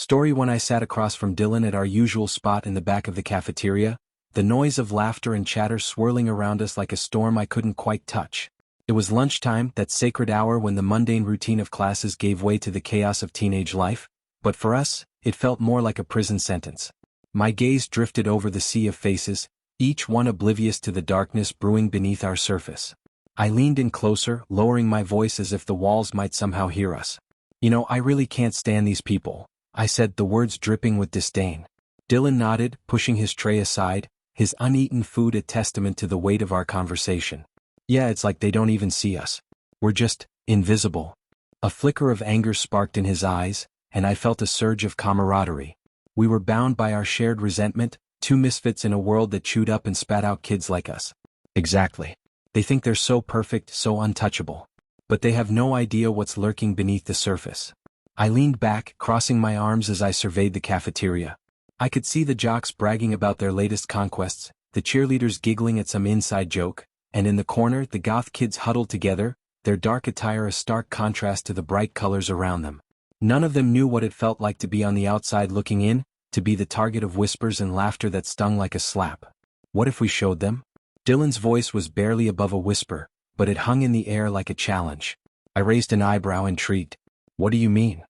Story: When I sat across from Dylan at our usual spot in the back of the cafeteria, the noise of laughter and chatter swirling around us like a storm I couldn't quite touch. It was lunchtime, that sacred hour when the mundane routine of classes gave way to the chaos of teenage life, but for us, it felt more like a prison sentence. My gaze drifted over the sea of faces, each one oblivious to the darkness brewing beneath our surface. I leaned in closer, lowering my voice as if the walls might somehow hear us. "You know, I really can't stand these people," I said, the words dripping with disdain. Dylan nodded, pushing his tray aside, his uneaten food a testament to the weight of our conversation. "Yeah, it's like they don't even see us. We're just invisible." A flicker of anger sparked in his eyes, and I felt a surge of camaraderie. We were bound by our shared resentment, two misfits in a world that chewed up and spat out kids like us. Exactly. They think they're so perfect, so untouchable. But they have no idea what's lurking beneath the surface. I leaned back, crossing my arms as I surveyed the cafeteria. I could see the jocks bragging about their latest conquests, the cheerleaders giggling at some inside joke, and in the corner the goth kids huddled together, their dark attire a stark contrast to the bright colors around them. None of them knew what it felt like to be on the outside looking in, to be the target of whispers and laughter that stung like a slap. What if we showed them? Dylan's voice was barely above a whisper, but it hung in the air like a challenge. I raised an eyebrow, intrigued. "What do you mean?"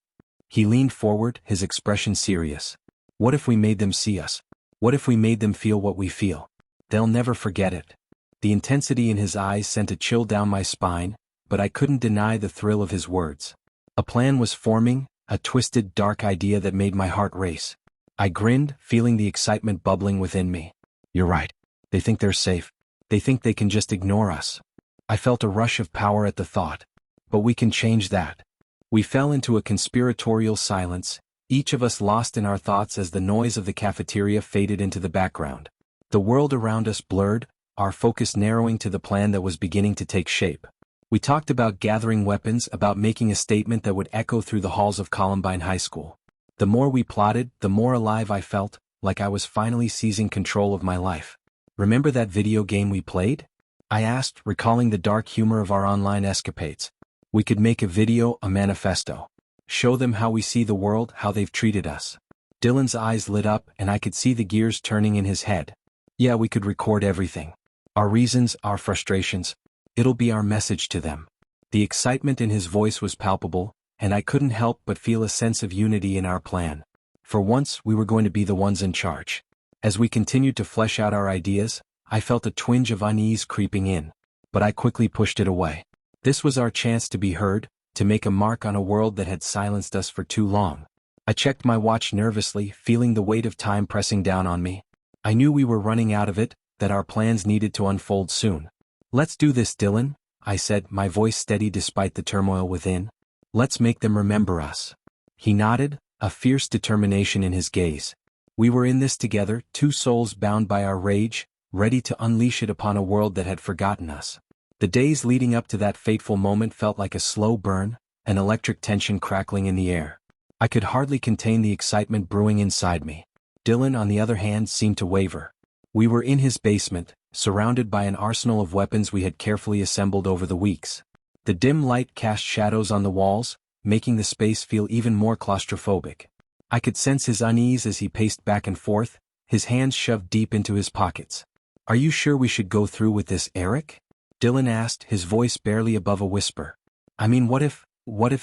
He leaned forward, his expression serious. "What if we made them see us? What if we made them feel what we feel? They'll never forget it." The intensity in his eyes sent a chill down my spine, but I couldn't deny the thrill of his words. A plan was forming, a twisted, dark idea that made my heart race. I grinned, feeling the excitement bubbling within me. "You're right. They think they're safe. They think they can just ignore us." I felt a rush of power at the thought. But we can change that. We fell into a conspiratorial silence, each of us lost in our thoughts as the noise of the cafeteria faded into the background. The world around us blurred, our focus narrowing to the plan that was beginning to take shape. We talked about gathering weapons, about making a statement that would echo through the halls of Columbine High School. The more we plotted, the more alive I felt, like I was finally seizing control of my life. "Remember that video game we played?" I asked, recalling the dark humor of our online escapades. "We could make a video, a manifesto. Show them how we see the world, how they've treated us." Dylan's eyes lit up and I could see the gears turning in his head. "Yeah, we could record everything. Our reasons, our frustrations. It'll be our message to them." The excitement in his voice was palpable, and I couldn't help but feel a sense of unity in our plan. For once, we were going to be the ones in charge. As we continued to flesh out our ideas, I felt a twinge of unease creeping in, but I quickly pushed it away. This was our chance to be heard, to make a mark on a world that had silenced us for too long. I checked my watch nervously, feeling the weight of time pressing down on me. I knew we were running out of it, that our plans needed to unfold soon. "Let's do this, Dylan," I said, my voice steady despite the turmoil within. "Let's make them remember us." He nodded, a fierce determination in his gaze. We were in this together, two souls bound by our rage, ready to unleash it upon a world that had forgotten us. The days leading up to that fateful moment felt like a slow burn, an electric tension crackling in the air. I could hardly contain the excitement brewing inside me. Dylan, on the other hand, seemed to waver. We were in his basement, surrounded by an arsenal of weapons we had carefully assembled over the weeks. The dim light cast shadows on the walls, making the space feel even more claustrophobic. I could sense his unease as he paced back and forth, his hands shoved deep into his pockets. "Are you sure we should go through with this, Eric?" Dylan asked, his voice barely above a whisper. "I mean, what if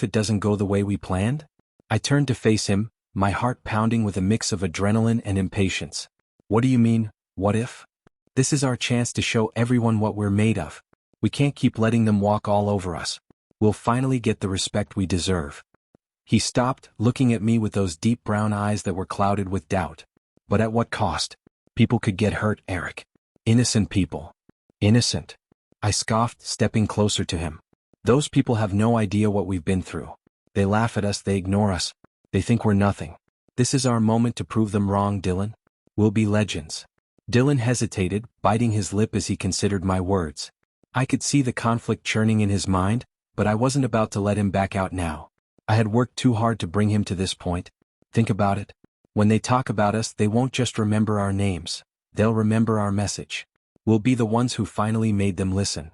it doesn't go the way we planned?" I turned to face him, my heart pounding with a mix of adrenaline and impatience. "What do you mean, what if? This is our chance to show everyone what we're made of. We can't keep letting them walk all over us. We'll finally get the respect we deserve." He stopped, looking at me with those deep brown eyes that were clouded with doubt. "But at what cost? People could get hurt, Eric. Innocent people." "Innocent?" I scoffed, stepping closer to him. "Those people have no idea what we've been through. They laugh at us, they ignore us. They think we're nothing. This is our moment to prove them wrong, Dylan. We'll be legends." Dylan hesitated, biting his lip as he considered my words. I could see the conflict churning in his mind, but I wasn't about to let him back out now. I had worked too hard to bring him to this point. Think about it. When they talk about us, they won't just remember our names. They'll remember our message. We'll be the ones who finally made them listen.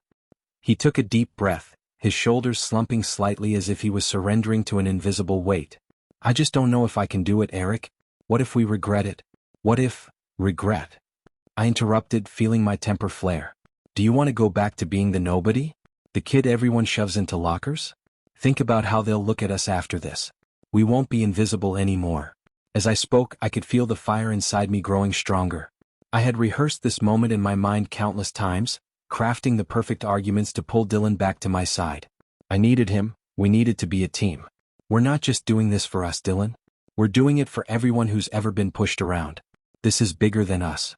He took a deep breath, his shoulders slumping slightly as if he was surrendering to an invisible weight. I just don't know if I can do it, Eric. What if we regret it? What if, regret? I interrupted, feeling my temper flare. Do you want to go back to being the nobody? The kid everyone shoves into lockers? Think about how they'll look at us after this. We won't be invisible anymore. As I spoke, I could feel the fire inside me growing stronger. I had rehearsed this moment in my mind countless times, crafting the perfect arguments to pull Dylan back to my side. I needed him, we needed to be a team. We're not just doing this for us, Dylan. We're doing it for everyone who's ever been pushed around. This is bigger than us.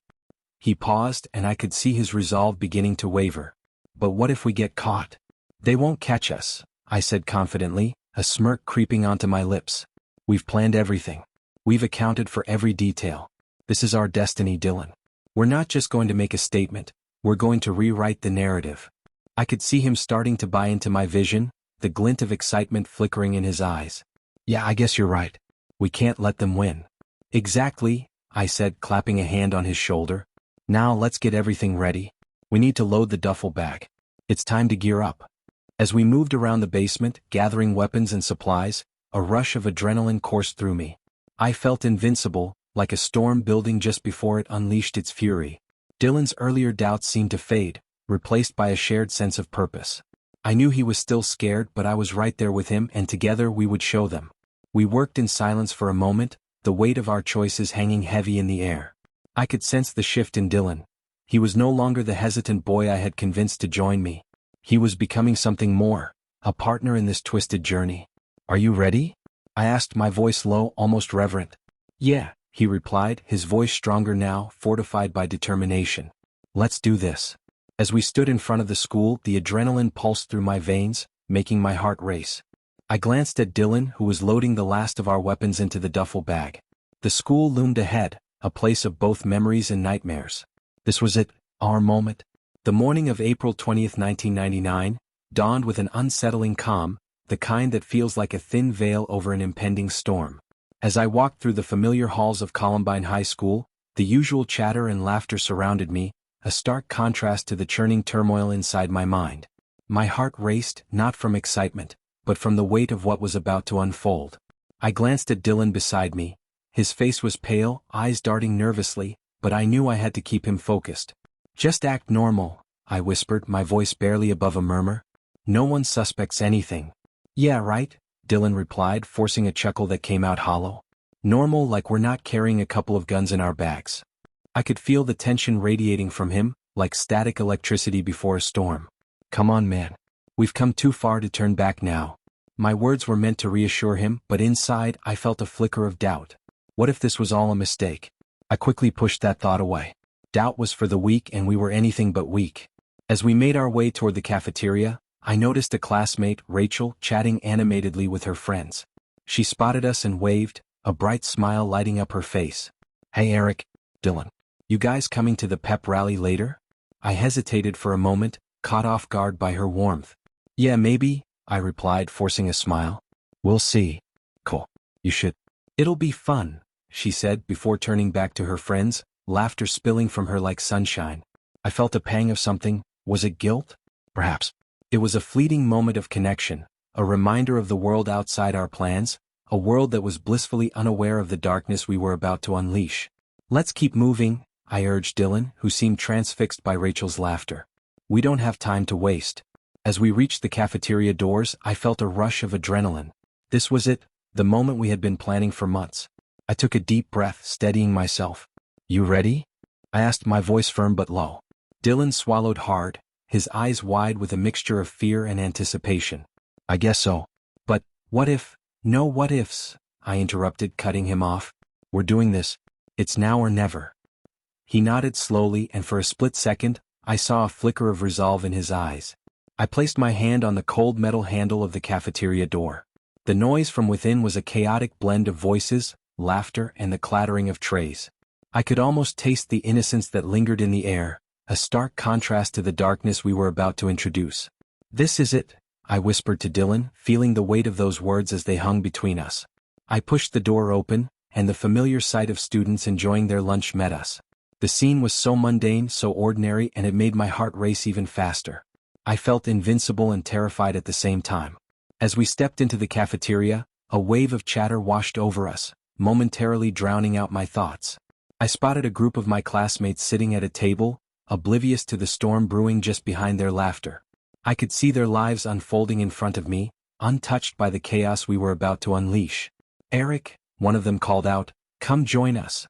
He paused, and I could see his resolve beginning to waver. But what if we get caught? They won't catch us, I said confidently, a smirk creeping onto my lips. We've planned everything. We've accounted for every detail. This is our destiny, Dylan. We're not just going to make a statement, we're going to rewrite the narrative. I could see him starting to buy into my vision, the glint of excitement flickering in his eyes. Yeah, I guess you're right. We can't let them win. Exactly, I said, clapping a hand on his shoulder. Now let's get everything ready. We need to load the duffel bag. It's time to gear up. As we moved around the basement, gathering weapons and supplies, a rush of adrenaline coursed through me. I felt invincible, like a storm building just before it unleashed its fury. Dylan's earlier doubts seemed to fade, replaced by a shared sense of purpose. I knew he was still scared, but I was right there with him, and together we would show them. We worked in silence for a moment, the weight of our choices hanging heavy in the air. I could sense the shift in Dylan. He was no longer the hesitant boy I had convinced to join me. He was becoming something more, a partner in this twisted journey. Are you ready? I asked, my voice low, almost reverent. Yeah, he replied, his voice stronger now, fortified by determination. Let's do this. As we stood in front of the school, the adrenaline pulsed through my veins, making my heart race. I glanced at Dylan, who was loading the last of our weapons into the duffel bag. The school loomed ahead, a place of both memories and nightmares. This was it, our moment. The morning of April 20th, 1999, dawned with an unsettling calm, the kind that feels like a thin veil over an impending storm. As I walked through the familiar halls of Columbine High School, the usual chatter and laughter surrounded me, a stark contrast to the churning turmoil inside my mind. My heart raced, not from excitement, but from the weight of what was about to unfold. I glanced at Dylan beside me. His face was pale, eyes darting nervously, but I knew I had to keep him focused. Just act normal, I whispered, my voice barely above a murmur. No one suspects anything. Yeah, right, Dylan replied, forcing a chuckle that came out hollow. Normal, like we're not carrying a couple of guns in our bags. I could feel the tension radiating from him, like static electricity before a storm. Come on, man. We've come too far to turn back now. My words were meant to reassure him, but inside I felt a flicker of doubt. What if this was all a mistake? I quickly pushed that thought away. Doubt was for the weak, and we were anything but weak. As we made our way toward the cafeteria, I noticed a classmate, Rachel, chatting animatedly with her friends. She spotted us and waved, a bright smile lighting up her face. Hey Eric, Dylan. You guys coming to the pep rally later? I hesitated for a moment, caught off guard by her warmth. Yeah, maybe, I replied, forcing a smile. We'll see. Cool. You should. It'll be fun, she said before turning back to her friends, laughter spilling from her like sunshine. I felt a pang of something. Was it guilt? Perhaps. It was a fleeting moment of connection, a reminder of the world outside our plans, a world that was blissfully unaware of the darkness we were about to unleash. Let's keep moving, I urged Dylan, who seemed transfixed by Rachel's laughter. We don't have time to waste. As we reached the cafeteria doors, I felt a rush of adrenaline. This was it, the moment we had been planning for months. I took a deep breath, steadying myself. You ready? I asked, my voice firm but low. Dylan swallowed hard, his eyes wide with a mixture of fear and anticipation. I guess so. But, what if? No what ifs, I interrupted, cutting him off. We're doing this. It's now or never. He nodded slowly, and for a split second, I saw a flicker of resolve in his eyes. I placed my hand on the cold metal handle of the cafeteria door. The noise from within was a chaotic blend of voices, laughter, and the clattering of trays. I could almost taste the innocence that lingered in the air, a stark contrast to the darkness we were about to introduce. This is it, I whispered to Dylan, feeling the weight of those words as they hung between us. I pushed the door open, and the familiar sight of students enjoying their lunch met us. The scene was so mundane, so ordinary, and it made my heart race even faster. I felt invincible and terrified at the same time. As we stepped into the cafeteria, A wave of chatter washed over us, momentarily drowning out my thoughts. I spotted a group of my classmates sitting at a table, oblivious to the storm brewing just behind their laughter. I could see their lives unfolding in front of me, untouched by the chaos we were about to unleash. "Eric," one of them called out, "come join us."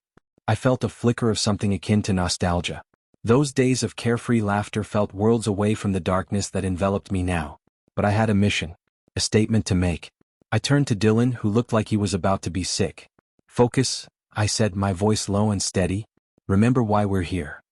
I felt a flicker of something akin to nostalgia. Those days of carefree laughter felt worlds away from the darkness that enveloped me now. But I had a mission, a statement to make. I turned to Dylan, who looked like he was about to be sick. "Focus," I said, my voice low and steady. "Remember why we're here."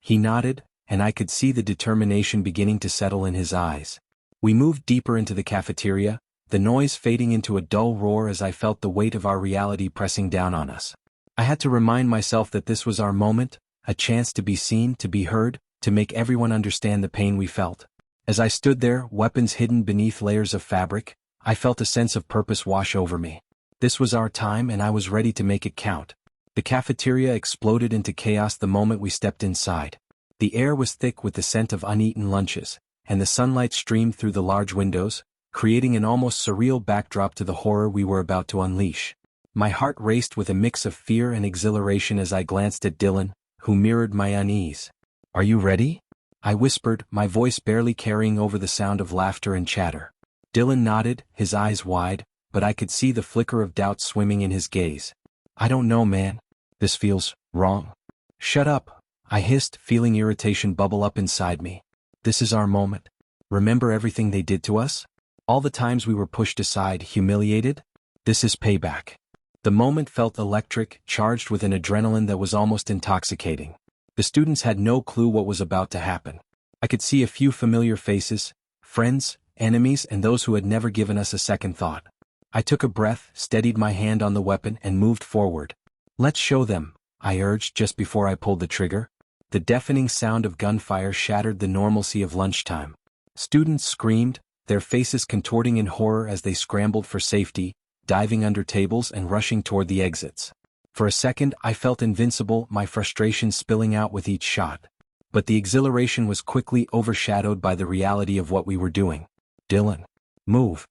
He nodded, and I could see the determination beginning to settle in his eyes. We moved deeper into the cafeteria, the noise fading into a dull roar as I felt the weight of our reality pressing down on us. I had to remind myself that this was our moment, a chance to be seen, to be heard, to make everyone understand the pain we felt. As I stood there, weapons hidden beneath layers of fabric, I felt a sense of purpose wash over me. This was our time, and I was ready to make it count. The cafeteria exploded into chaos the moment we stepped inside. The air was thick with the scent of uneaten lunches, and the sunlight streamed through the large windows, creating an almost surreal backdrop to the horror we were about to unleash. My heart raced with a mix of fear and exhilaration as I glanced at Dylan, who mirrored my unease. "Are you ready?" I whispered, my voice barely carrying over the sound of laughter and chatter. Dylan nodded, his eyes wide, but I could see the flicker of doubt swimming in his gaze. "I don't know, man. This feels wrong." "Shut up," I hissed, feeling irritation bubble up inside me. "This is our moment. Remember everything they did to us? All the times we were pushed aside, humiliated? This is payback." The moment felt electric, charged with an adrenaline that was almost intoxicating. The students had no clue what was about to happen. I could see a few familiar faces, friends, enemies, and those who had never given us a second thought. I took a breath, steadied my hand on the weapon, and moved forward. "Let's show them," I urged just before I pulled the trigger. The deafening sound of gunfire shattered the normalcy of lunchtime. Students screamed, their faces contorting in horror as they scrambled for safety, diving under tables and rushing toward the exits. For a second I felt invincible, my frustration spilling out with each shot. But the exhilaration was quickly overshadowed by the reality of what we were doing. "Dylan, move,"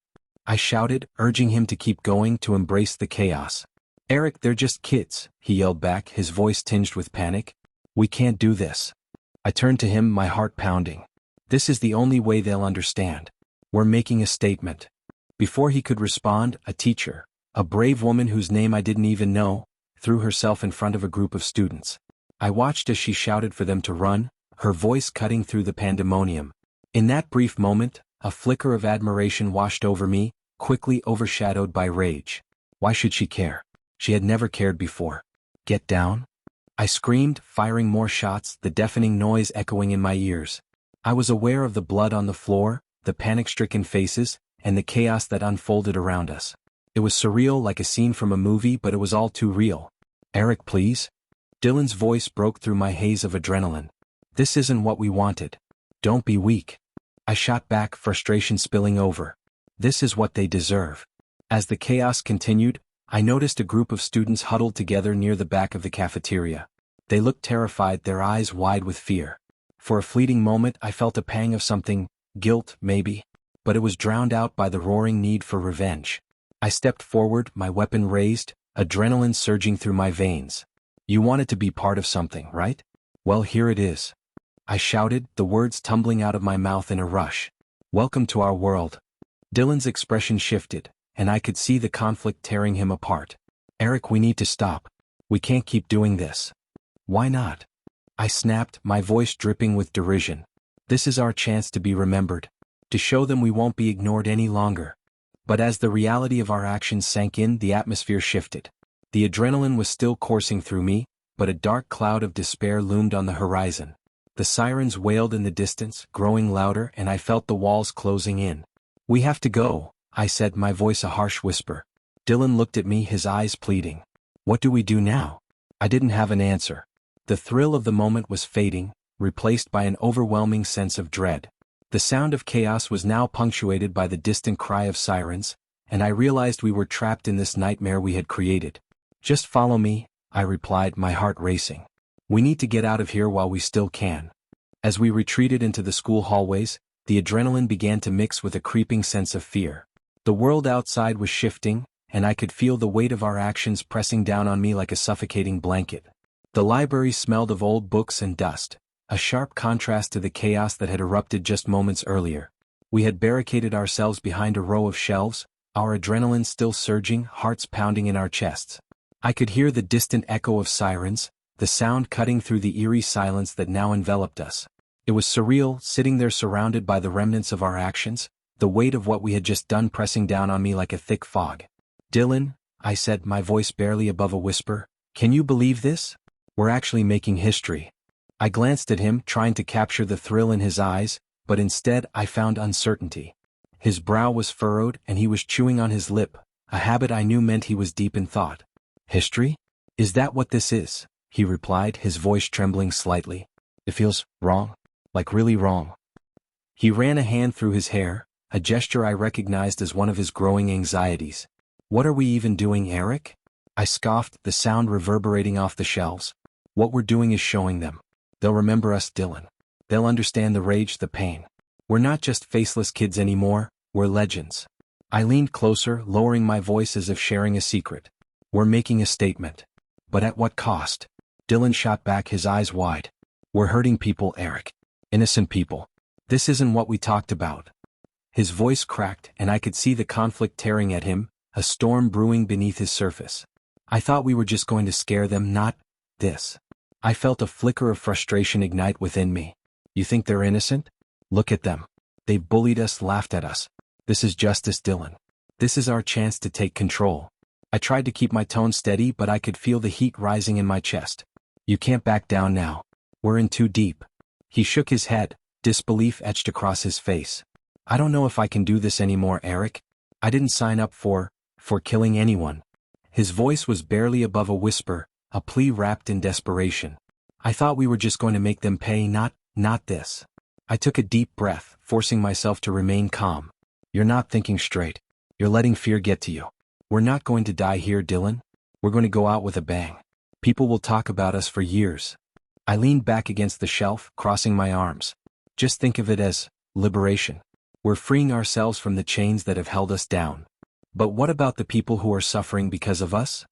I shouted, urging him to keep going, to embrace the chaos. "Eric, they're just kids," he yelled back, his voice tinged with panic. "We can't do this." I turned to him, my heart pounding. "This is the only way they'll understand. We're making a statement." Before he could respond, a teacher, a brave woman whose name I didn't even know, threw herself in front of a group of students. I watched as she shouted for them to run, her voice cutting through the pandemonium. In that brief moment, a flicker of admiration washed over me, quickly overshadowed by rage. Why should she care? She had never cared before. "Get down," I screamed, firing more shots, the deafening noise echoing in my ears. I was aware of the blood on the floor, the panic-stricken faces, and the chaos that unfolded around us. It was surreal, like a scene from a movie, but it was all too real. "Eric, please." Dylan's voice broke through my haze of adrenaline. "This isn't what we wanted. Don't be weak." I shot back, frustration spilling over. "This is what they deserve." As the chaos continued, I noticed a group of students huddled together near the back of the cafeteria. They looked terrified, their eyes wide with fear. For a fleeting moment I felt a pang of something, guilt, maybe, but it was drowned out by the roaring need for revenge. I stepped forward, my weapon raised, adrenaline surging through my veins. "You wanted to be part of something, right? Well, here it is," I shouted, the words tumbling out of my mouth in a rush. "Welcome to our world." Dylan's expression shifted, and I could see the conflict tearing him apart. "Eric, we need to stop. We can't keep doing this." "Why not?" I snapped, my voice dripping with derision. "This is our chance to be remembered. To show them we won't be ignored any longer." But as the reality of our actions sank in, the atmosphere shifted. The adrenaline was still coursing through me, but a dark cloud of despair loomed on the horizon. The sirens wailed in the distance, growing louder, and I felt the walls closing in. "We have to go," I said, my voice a harsh whisper. Dylan looked at me, his eyes pleading. "What do we do now?" I didn't have an answer. The thrill of the moment was fading, replaced by an overwhelming sense of dread. The sound of chaos was now punctuated by the distant cry of sirens, and I realized we were trapped in this nightmare we had created. "Just follow me," I replied, my heart racing. "We need to get out of here while we still can." As we retreated into the school hallways, the adrenaline began to mix with a creeping sense of fear. The world outside was shifting, and I could feel the weight of our actions pressing down on me like a suffocating blanket. The library smelled of old books and dust, a sharp contrast to the chaos that had erupted just moments earlier. We had barricaded ourselves behind a row of shelves, our adrenaline still surging, hearts pounding in our chests. I could hear the distant echo of sirens, the sound cutting through the eerie silence that now enveloped us. It was surreal, sitting there surrounded by the remnants of our actions, the weight of what we had just done pressing down on me like a thick fog. "Dylan," I said, my voice barely above a whisper, "can you believe this? We're actually making history." I glanced at him, trying to capture the thrill in his eyes, but instead I found uncertainty. His brow was furrowed and he was chewing on his lip, a habit I knew meant he was deep in thought. "History? Is that what this is?" he replied, his voice trembling slightly. "It feels wrong, like really wrong." He ran a hand through his hair, a gesture I recognized as one of his growing anxieties. "What are we even doing, Eric?" I scoffed, the sound reverberating off the shelves. "What we're doing is showing them. They'll remember us, Dylan. They'll understand the rage, the pain. We're not just faceless kids anymore, we're legends." I leaned closer, lowering my voice as if sharing a secret. "We're making a statement. But at what cost?" Dylan shot back, his eyes wide. "We're hurting people, Eric. Innocent people. This isn't what we talked about." His voice cracked, and I could see the conflict tearing at him, a storm brewing beneath his surface. "I thought we were just going to scare them, not this." I felt a flicker of frustration ignite within me. "You think they're innocent? Look at them. They've bullied us, laughed at us. This is justice, Dylan. This is our chance to take control." I tried to keep my tone steady, but I could feel the heat rising in my chest. "You can't back down now. We're in too deep." He shook his head, disbelief etched across his face. "I don't know if I can do this anymore, Eric. I didn't sign up for killing anyone." His voice was barely above a whisper, a plea wrapped in desperation. "I thought we were just going to make them pay, not this." I took a deep breath, forcing myself to remain calm. "You're not thinking straight. You're letting fear get to you. We're not going to die here, Dylan. We're going to go out with a bang. People will talk about us for years." I leaned back against the shelf, crossing my arms. "Just think of it as liberation. We're freeing ourselves from the chains that have held us down. But what about the people who are suffering because of us?"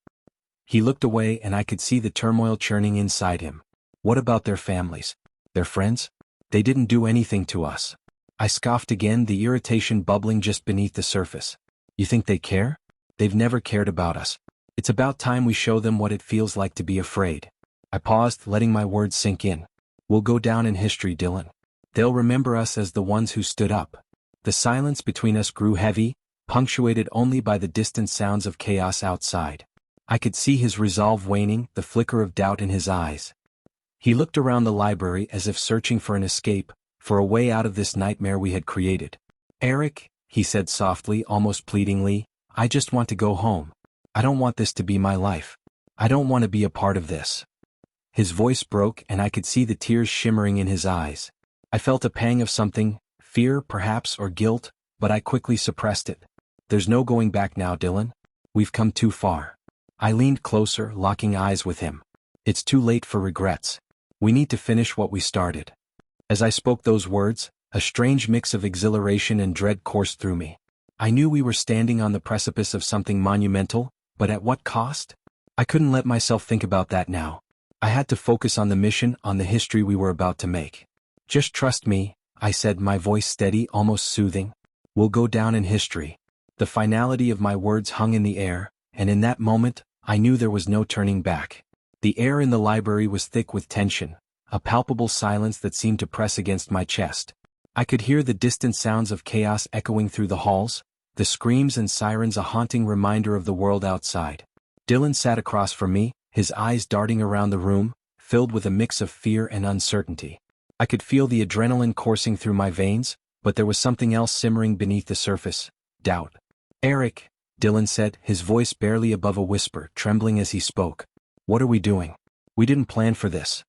He looked away and I could see the turmoil churning inside him. "What about their families? Their friends? They didn't do anything to us." I scoffed again, the irritation bubbling just beneath the surface. "You think they care? They've never cared about us. It's about time we show them what it feels like to be afraid." I paused, letting my words sink in. "We'll go down in history, Dylan. They'll remember us as the ones who stood up." The silence between us grew heavy, punctuated only by the distant sounds of chaos outside. I could see his resolve waning, the flicker of doubt in his eyes. He looked around the library as if searching for an escape, for a way out of this nightmare we had created. "Eric," he said softly, almost pleadingly, "I just want to go home. I don't want this to be my life. I don't want to be a part of this." His voice broke and I could see the tears shimmering in his eyes. I felt a pang of something, fear perhaps or guilt, but I quickly suppressed it. "There's no going back now, Dylan. We've come too far." I leaned closer, locking eyes with him. "It's too late for regrets. We need to finish what we started." As I spoke those words, a strange mix of exhilaration and dread coursed through me. I knew we were standing on the precipice of something monumental, but at what cost? I couldn't let myself think about that now. I had to focus on the mission, on the history we were about to make. "Just trust me," I said, my voice steady, almost soothing. "We'll go down in history." The finality of my words hung in the air, and in that moment, I knew there was no turning back. The air in the library was thick with tension, a palpable silence that seemed to press against my chest. I could hear the distant sounds of chaos echoing through the halls, the screams and sirens a haunting reminder of the world outside. Dylan sat across from me, his eyes darting around the room, filled with a mix of fear and uncertainty. I could feel the adrenaline coursing through my veins, but there was something else simmering beneath the surface: doubt. "Eric," Dylan said, his voice barely above a whisper, trembling as he spoke. "What are we doing? We didn't plan for this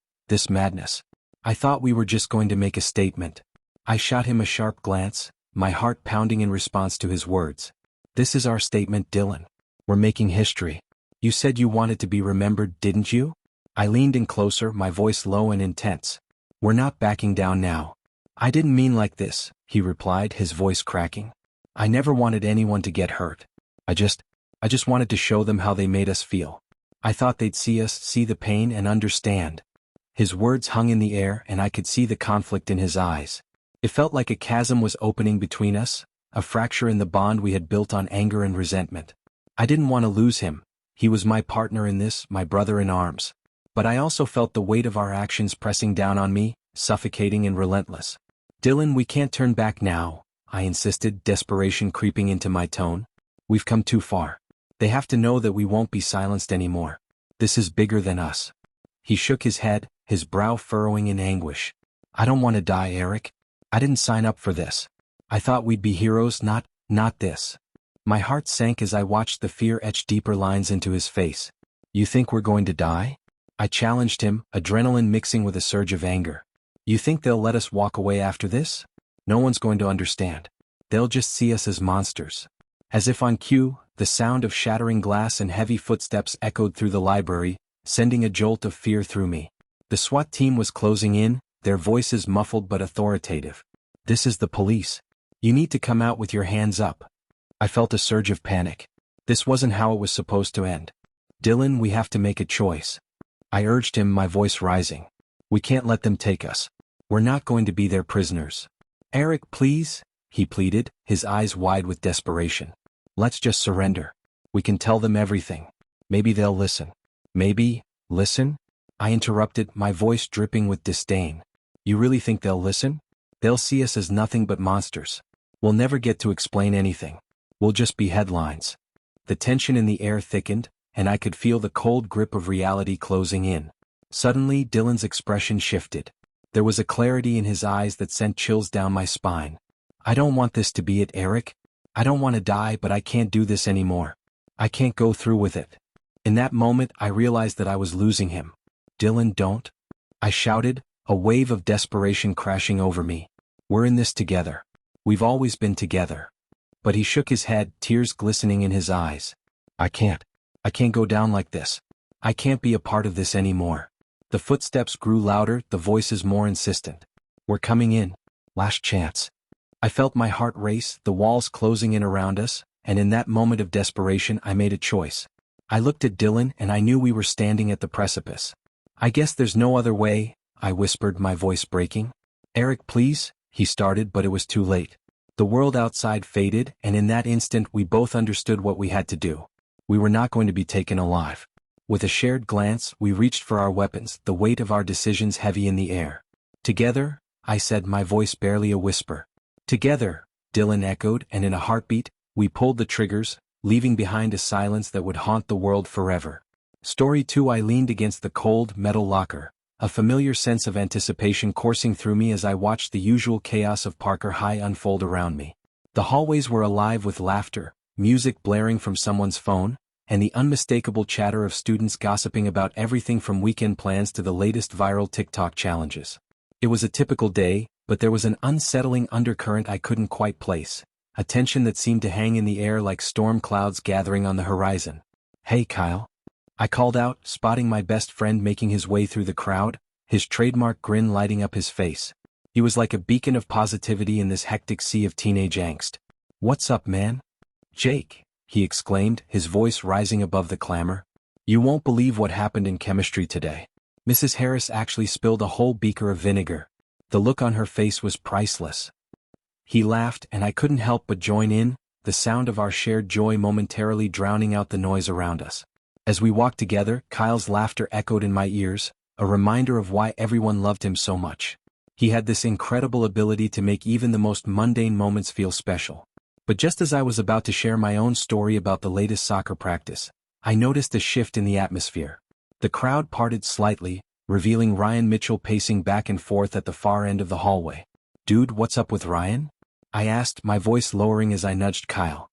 madness. I thought we were just going to make a statement." I shot him a sharp glance, my heart pounding in response to his words. "This is our statement, Dylan. We're making history. You said you wanted to be remembered, didn't you?" I leaned in closer, my voice low and intense. "We're not backing down now." "I didn't mean like this," he replied, his voice cracking. I never wanted anyone to get hurt. I just wanted to show them how they made us feel. I thought they'd see us, see the pain and understand. His words hung in the air and I could see the conflict in his eyes. It felt like a chasm was opening between us, a fracture in the bond we had built on anger and resentment. I didn't want to lose him. He was my partner in this, my brother in arms. But I also felt the weight of our actions pressing down on me, suffocating and relentless. Dylan, we can't turn back now, I insisted, desperation creeping into my tone. We've come too far. They have to know that we won't be silenced anymore. This is bigger than us. He shook his head, his brow furrowing in anguish. I don't want to die, Eric. I didn't sign up for this. I thought we'd be heroes, not this. My heart sank as I watched the fear etch deeper lines into his face. You think we're going to die? I challenged him, adrenaline mixing with a surge of anger. You think they'll let us walk away after this? No one's going to understand. They'll just see us as monsters. As if on cue, the sound of shattering glass and heavy footsteps echoed through the library, sending a jolt of fear through me. The SWAT team was closing in, their voices muffled but authoritative. This is the police. You need to come out with your hands up. I felt a surge of panic. This wasn't how it was supposed to end. Dylan, we have to make a choice. I urged him, my voice rising. We can't let them take us. We're not going to be their prisoners. Eric, please, he pleaded, his eyes wide with desperation. Let's just surrender. We can tell them everything. Maybe they'll listen. Maybe, listen? I interrupted, my voice dripping with disdain. You really think they'll listen? They'll see us as nothing but monsters. We'll never get to explain anything. We'll just be headlines. The tension in the air thickened, and I could feel the cold grip of reality closing in. Suddenly, Dylan's expression shifted. There was a clarity in his eyes that sent chills down my spine. I don't want this to be it, Eric. I don't want to die, but I can't do this anymore. I can't go through with it. In that moment, I realized that I was losing him. Dylan, don't. I shouted, a wave of desperation crashing over me. We're in this together. We've always been together. But he shook his head, tears glistening in his eyes. I can't go down like this. I can't be a part of this anymore. The footsteps grew louder, the voices more insistent. We're coming in. Last chance. I felt my heart race, the walls closing in around us, and in that moment of desperation I made a choice. I looked at Dylan and I knew we were standing at the precipice. I guess there's no other way, I whispered, my voice breaking. Eric, please, he started, but it was too late. The world outside faded, and in that instant we both understood what we had to do. We were not going to be taken alive. With a shared glance, we reached for our weapons, the weight of our decisions heavy in the air. Together, I said, my voice barely a whisper. Together, Dylan echoed, and in a heartbeat, we pulled the triggers, leaving behind a silence that would haunt the world forever. Story 2. I leaned against the cold, metal locker, a familiar sense of anticipation coursing through me as I watched the usual chaos of Parker High unfold around me. The hallways were alive with laughter, music blaring from someone's phone, and the unmistakable chatter of students gossiping about everything from weekend plans to the latest viral TikTok challenges. It was a typical day, but there was an unsettling undercurrent I couldn't quite place, a tension that seemed to hang in the air like storm clouds gathering on the horizon. Hey, Kyle. I called out, spotting my best friend making his way through the crowd, his trademark grin lighting up his face. He was like a beacon of positivity in this hectic sea of teenage angst. What's up, man? Jake, he exclaimed, his voice rising above the clamor. You won't believe what happened in chemistry today. Mrs. Harris actually spilled a whole beaker of vinegar. The look on her face was priceless. He laughed, and I couldn't help but join in, the sound of our shared joy momentarily drowning out the noise around us. As we walked together, Kyle's laughter echoed in my ears, a reminder of why everyone loved him so much. He had this incredible ability to make even the most mundane moments feel special. But just as I was about to share my own story about the latest soccer practice, I noticed a shift in the atmosphere. The crowd parted slightly, revealing Ryan Mitchell pacing back and forth at the far end of the hallway. Dude, what's up with Ryan? I asked, my voice lowering as I nudged Kyle.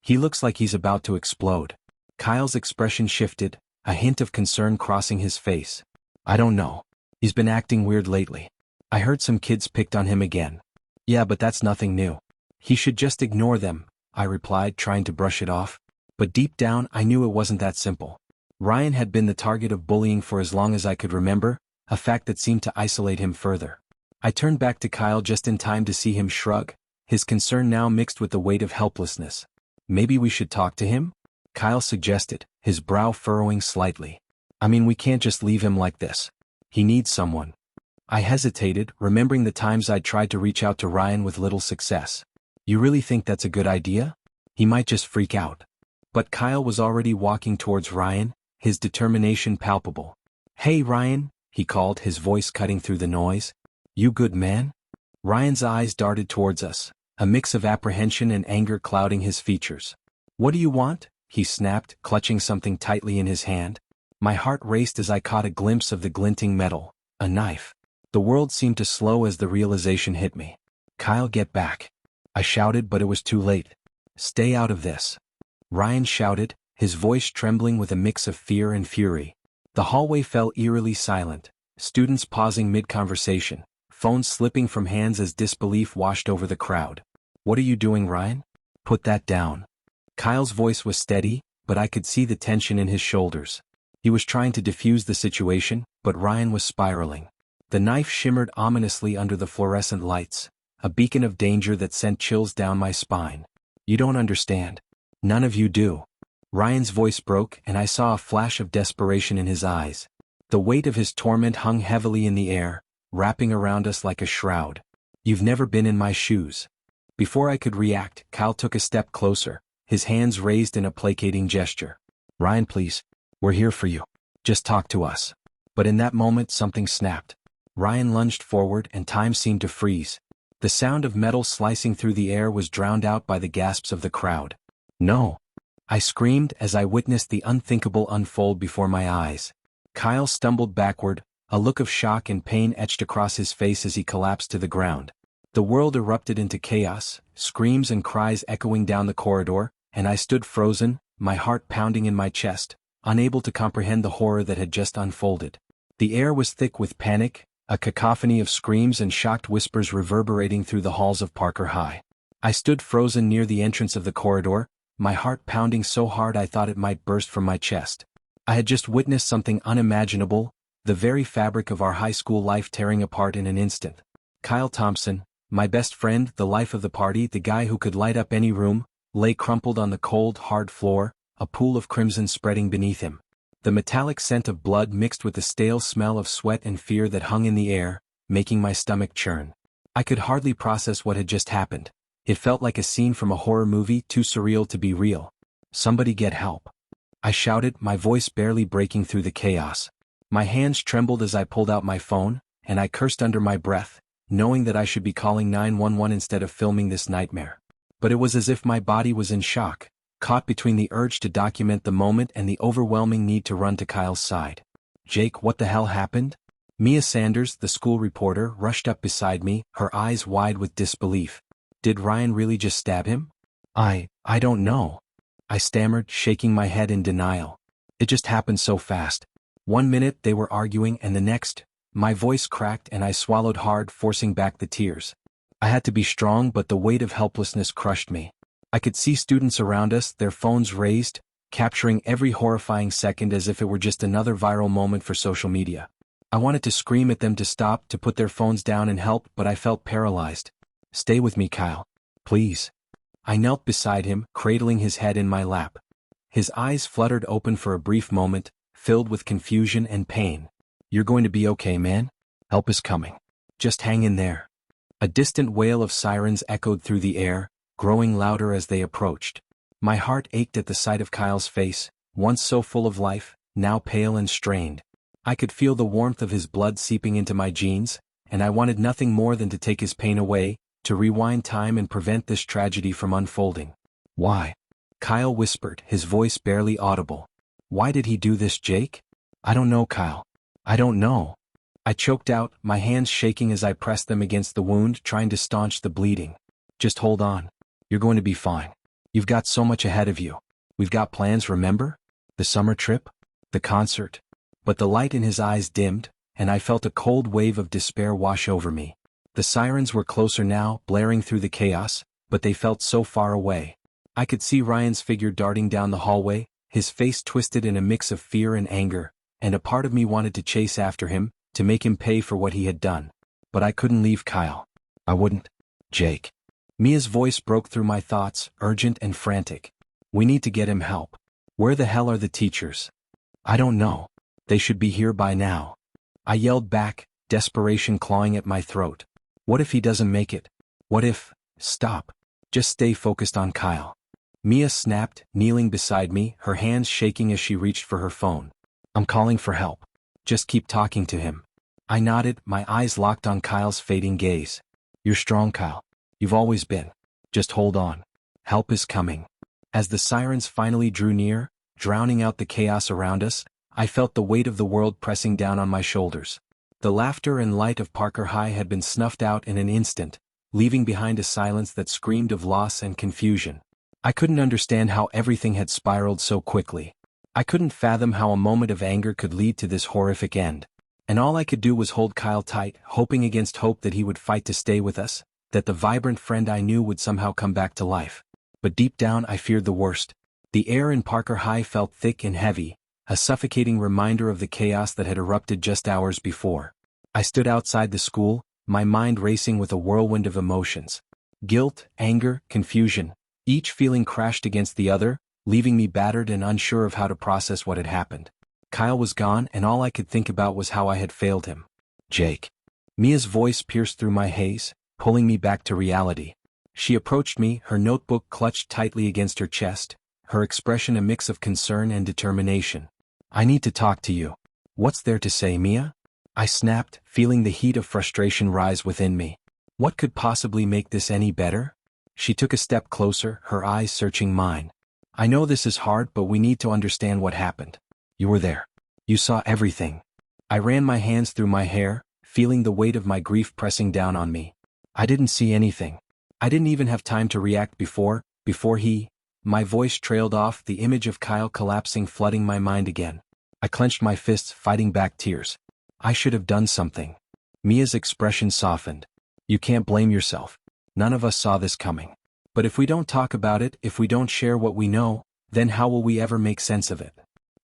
He looks like he's about to explode. Kyle's expression shifted, a hint of concern crossing his face. I don't know. He's been acting weird lately. I heard some kids picked on him again. Yeah, but that's nothing new. He should just ignore them, I replied, trying to brush it off. But deep down I knew it wasn't that simple. Ryan had been the target of bullying for as long as I could remember, a fact that seemed to isolate him further. I turned back to Kyle just in time to see him shrug, his concern now mixed with the weight of helplessness. Maybe we should talk to him? Kyle suggested, his brow furrowing slightly. I mean, we can't just leave him like this. He needs someone. I hesitated, remembering the times I'd tried to reach out to Ryan with little success. You really think that's a good idea? He might just freak out. But Kyle was already walking towards Ryan, his determination palpable. Hey Ryan, he called, his voice cutting through the noise. You good man? Ryan's eyes darted towards us, a mix of apprehension and anger clouding his features. What do you want? He snapped, clutching something tightly in his hand. My heart raced as I caught a glimpse of the glinting metal, a knife. The world seemed to slow as the realization hit me. Kyle, get back. I shouted, but it was too late. Stay out of this. Ryan shouted, his voice trembling with a mix of fear and fury. The hallway fell eerily silent, students pausing mid-conversation, phones slipping from hands as disbelief washed over the crowd. What are you doing, Ryan? Put that down. Kyle's voice was steady, but I could see the tension in his shoulders. He was trying to defuse the situation, but Ryan was spiraling. The knife shimmered ominously under the fluorescent lights, a beacon of danger that sent chills down my spine. You don't understand. None of you do. Ryan's voice broke, and I saw a flash of desperation in his eyes. The weight of his torment hung heavily in the air, wrapping around us like a shroud. You've never been in my shoes. Before I could react, Kyle took a step closer, his hands raised in a placating gesture. Ryan, please. We're here for you. Just talk to us. But in that moment something snapped. Ryan lunged forward and time seemed to freeze. The sound of metal slicing through the air was drowned out by the gasps of the crowd. No! I screamed as I witnessed the unthinkable unfold before my eyes. Kyle stumbled backward, a look of shock and pain etched across his face as he collapsed to the ground. The world erupted into chaos, screams and cries echoing down the corridor, and I stood frozen, my heart pounding in my chest, unable to comprehend the horror that had just unfolded. The air was thick with panic, a cacophony of screams and shocked whispers reverberating through the halls of Parker High. I stood frozen near the entrance of the corridor, my heart pounding so hard I thought it might burst from my chest. I had just witnessed something unimaginable, the very fabric of our high school life tearing apart in an instant. Kyle Thompson, my best friend, the life of the party, the guy who could light up any room, lay crumpled on the cold, hard floor, a pool of crimson spreading beneath him. The metallic scent of blood mixed with the stale smell of sweat and fear that hung in the air, making my stomach churn. I could hardly process what had just happened. It felt like a scene from a horror movie, too surreal to be real. Somebody get help. I shouted, my voice barely breaking through the chaos. My hands trembled as I pulled out my phone, and I cursed under my breath, knowing that I should be calling 911 instead of filming this nightmare. But it was as if my body was in shock, caught between the urge to document the moment and the overwhelming need to run to Kyle's side. Jake, what the hell happened? Mia Sanders, the school reporter, rushed up beside me, her eyes wide with disbelief. Did Ryan really just stab him? I don't know. I stammered, shaking my head in denial. It just happened so fast. 1 minute they were arguing and the next, my voice cracked and I swallowed hard, forcing back the tears. I had to be strong, but the weight of helplessness crushed me. I could see students around us, their phones raised, capturing every horrifying second as if it were just another viral moment for social media. I wanted to scream at them to stop, to put their phones down and help, but I felt paralyzed. Stay with me, Kyle. Please. I knelt beside him, cradling his head in my lap. His eyes fluttered open for a brief moment, filled with confusion and pain. You're going to be okay, man. Help is coming. Just hang in there. A distant wail of sirens echoed through the air, growing louder as they approached. My heart ached at the sight of Kyle's face, once so full of life, now pale and strained. I could feel the warmth of his blood seeping into my jeans, and I wanted nothing more than to take his pain away, to rewind time and prevent this tragedy from unfolding. Why? Kyle whispered, his voice barely audible. Why did he do this, Jake? I don't know, Kyle. I don't know. I choked out, my hands shaking as I pressed them against the wound, trying to staunch the bleeding. Just hold on. You're going to be fine. You've got so much ahead of you. We've got plans, remember? The summer trip? The concert? But the light in his eyes dimmed, and I felt a cold wave of despair wash over me. The sirens were closer now, blaring through the chaos, but they felt so far away. I could see Ryan's figure darting down the hallway, his face twisted in a mix of fear and anger, and a part of me wanted to chase after him, to make him pay for what he had done. But I couldn't leave Kyle. I wouldn't. Jake. Mia's voice broke through my thoughts, urgent and frantic. We need to get him help. Where the hell are the teachers? I don't know. They should be here by now. I yelled back, desperation clawing at my throat. What if he doesn't make it? What if... Stop. Just stay focused on Kyle. Mia snapped, kneeling beside me, her hands shaking as she reached for her phone. I'm calling for help. Just keep talking to him. I nodded, my eyes locked on Kyle's fading gaze. You're strong, Kyle. You've always been. Just hold on. Help is coming. As the sirens finally drew near, drowning out the chaos around us, I felt the weight of the world pressing down on my shoulders. The laughter and light of Parker High had been snuffed out in an instant, leaving behind a silence that screamed of loss and confusion. I couldn't understand how everything had spiraled so quickly. I couldn't fathom how a moment of anger could lead to this horrific end. And all I could do was hold Kyle tight, hoping against hope that he would fight to stay with us, that the vibrant friend I knew would somehow come back to life. But deep down I feared the worst. The air in Parker High felt thick and heavy, a suffocating reminder of the chaos that had erupted just hours before. I stood outside the school, my mind racing with a whirlwind of emotions. Guilt, anger, confusion, each feeling crashed against the other, leaving me battered and unsure of how to process what had happened. Kyle was gone and all I could think about was how I had failed him. Jake. Mia's voice pierced through my haze, pulling me back to reality. She approached me, her notebook clutched tightly against her chest, her expression a mix of concern and determination. I need to talk to you. What's there to say, Mia? I snapped, feeling the heat of frustration rise within me. What could possibly make this any better? She took a step closer, her eyes searching mine. I know this is hard, but we need to understand what happened. You were there. You saw everything. I ran my hands through my hair, feeling the weight of my grief pressing down on me. I didn't see anything. I didn't even have time to react before he... My voice trailed off, the image of Kyle collapsing flooding my mind again. I clenched my fists, fighting back tears. I should have done something. Mia's expression softened. You can't blame yourself. None of us saw this coming. But if we don't talk about it, if we don't share what we know, then how will we ever make sense of it?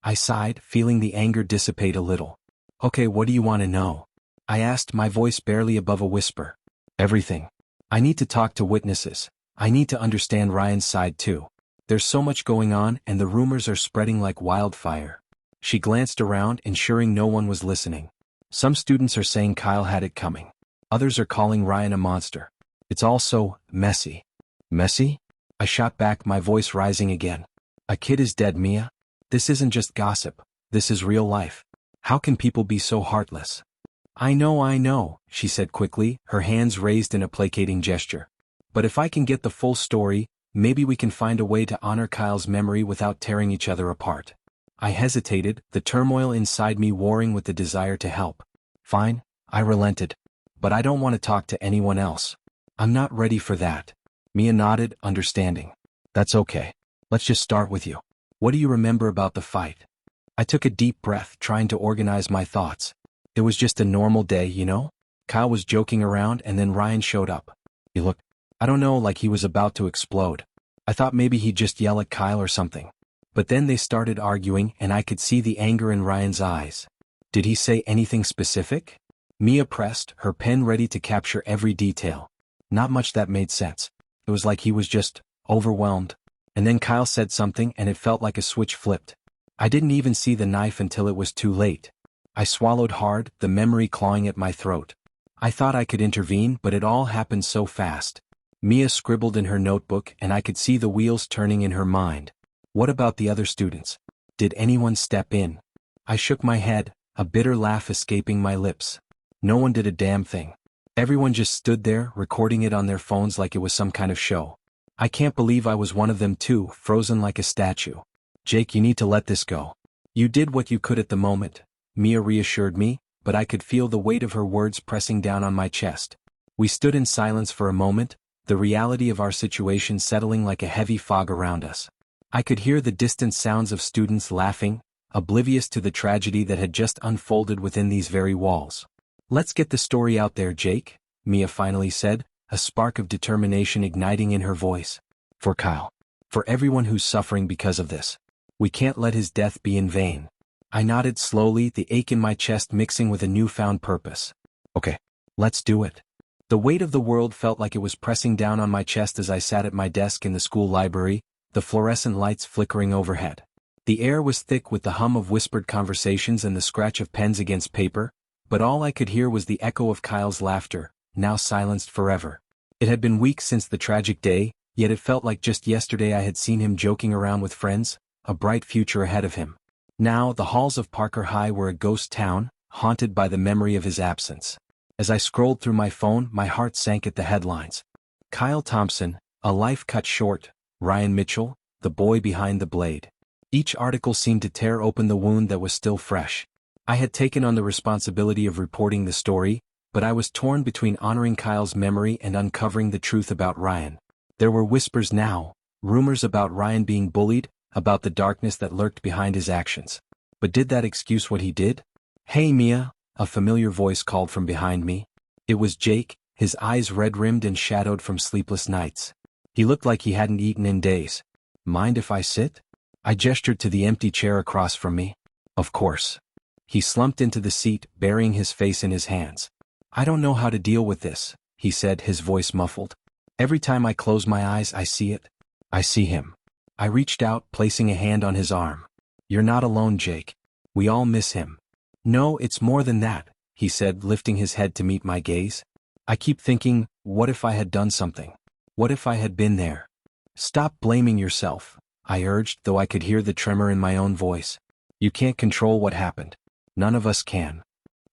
I sighed, feeling the anger dissipate a little. Okay, what do you want to know? I asked, my voice barely above a whisper. Everything. I need to talk to witnesses. I need to understand Ryan's side too. There's so much going on and the rumors are spreading like wildfire. She glanced around, ensuring no one was listening. Some students are saying Kyle had it coming. Others are calling Ryan a monster. It's all so messy. Messy? I shot back, my voice rising again. A kid is dead, Mia. This isn't just gossip. This is real life. How can people be so heartless? I know, she said quickly, her hands raised in a placating gesture. But if I can get the full story, maybe we can find a way to honor Kyle's memory without tearing each other apart. I hesitated, the turmoil inside me warring with the desire to help. Fine, I relented. But I don't want to talk to anyone else. I'm not ready for that. Mia nodded, understanding. That's okay. Let's just start with you. What do you remember about the fight? I took a deep breath, trying to organize my thoughts. It was just a normal day, you know? Kyle was joking around and then Ryan showed up. He looked, I don't know, like he was about to explode. I thought maybe he'd just yell at Kyle or something. But then they started arguing and I could see the anger in Ryan's eyes. Did he say anything specific? Mia pressed, her pen ready to capture every detail. Not much that made sense. It was like he was just overwhelmed. And then Kyle said something and it felt like a switch flipped. I didn't even see the knife until it was too late. I swallowed hard, the memory clawing at my throat. I thought I could intervene, but it all happened so fast. Mia scribbled in her notebook and I could see the wheels turning in her mind. What about the other students? Did anyone step in? I shook my head, a bitter laugh escaping my lips. No one did a damn thing. Everyone just stood there, recording it on their phones like it was some kind of show. I can't believe I was one of them too, frozen like a statue. Jake, you need to let this go. You did what you could at the moment, Mia reassured me, but I could feel the weight of her words pressing down on my chest. We stood in silence for a moment, the reality of our situation settling like a heavy fog around us. I could hear the distant sounds of students laughing, oblivious to the tragedy that had just unfolded within these very walls. Let's get the story out there, Jake, Mia finally said, a spark of determination igniting in her voice. For Kyle. For everyone who's suffering because of this. We can't let his death be in vain. I nodded slowly, the ache in my chest mixing with a newfound purpose. Okay. Let's do it. The weight of the world felt like it was pressing down on my chest as I sat at my desk in the school library, the fluorescent lights flickering overhead. The air was thick with the hum of whispered conversations and the scratch of pens against paper, but all I could hear was the echo of Kyle's laughter, now silenced forever. It had been weeks since the tragic day, yet it felt like just yesterday I had seen him joking around with friends, a bright future ahead of him. Now, the halls of Parker High were a ghost town, haunted by the memory of his absence. As I scrolled through my phone, my heart sank at the headlines. Kyle Thompson, a life cut short, Ryan Mitchell, the boy behind the blade. Each article seemed to tear open the wound that was still fresh. I had taken on the responsibility of reporting the story, but I was torn between honoring Kyle's memory and uncovering the truth about Ryan. There were whispers now, rumors about Ryan being bullied, about the darkness that lurked behind his actions. But did that excuse what he did? "Hey Mia," a familiar voice called from behind me. It was Jake, his eyes red-rimmed and shadowed from sleepless nights. He looked like he hadn't eaten in days. "Mind if I sit?" I gestured to the empty chair across from me. "Of course." He slumped into the seat, burying his face in his hands. "I don't know how to deal with this," he said, his voice muffled. "Every time I close my eyes I see it. I see him." I reached out, placing a hand on his arm. "You're not alone, Jake. We all miss him." "No, it's more than that," he said, lifting his head to meet my gaze. "I keep thinking, what if I had done something? What if I had been there?" "Stop blaming yourself," I urged, though I could hear the tremor in my own voice. "You can't control what happened. None of us can."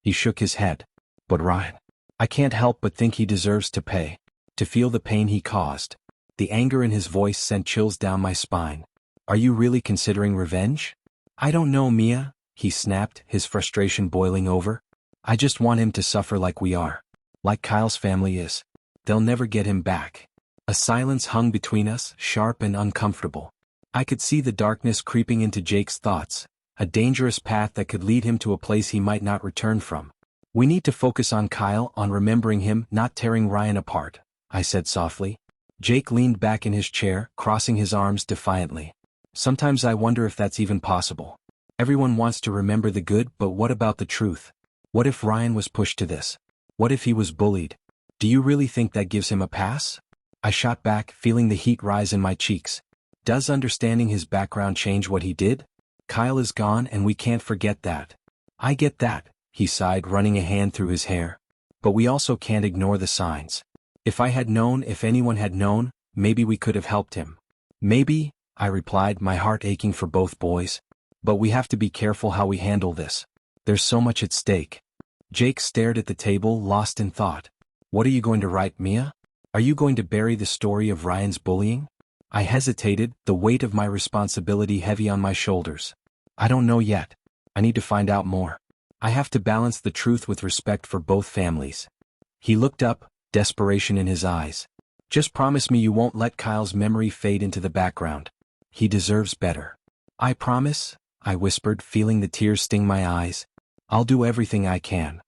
He shook his head. "But Ryan, I can't help but think he deserves to pay. To feel the pain he caused." The anger in his voice sent chills down my spine. "Are you really considering revenge?" "I don't know, Mia," he snapped, his frustration boiling over. "I just want him to suffer like we are. Like Kyle's family is. They'll never get him back." A silence hung between us, sharp and uncomfortable. I could see the darkness creeping into Jake's thoughts, a dangerous path that could lead him to a place he might not return from. "We need to focus on Kyle, on remembering him, not tearing Ryan apart," I said softly. Jake leaned back in his chair, crossing his arms defiantly. "Sometimes I wonder if that's even possible. Everyone wants to remember the good, but what about the truth? What if Ryan was pushed to this? What if he was bullied? Do you really think that gives him a pass?" I shot back, feeling the heat rise in my cheeks. "Does understanding his background change what he did? Kyle is gone and we can't forget that." "I get that," he sighed, running a hand through his hair. "But we also can't ignore the signs. If I had known, if anyone had known, maybe we could have helped him." "Maybe," I replied, my heart aching for both boys. "But we have to be careful how we handle this. There's so much at stake." Jake stared at the table, lost in thought. "What are you going to write, Mia? Are you going to bury the story of Ryan's bullying?" I hesitated, the weight of my responsibility heavy on my shoulders. "I don't know yet. I need to find out more. I have to balance the truth with respect for both families." He looked up, desperation in his eyes. "Just promise me you won't let Kyle's memory fade into the background. He deserves better." "I promise," I whispered, feeling the tears sting my eyes. "I'll do everything I can."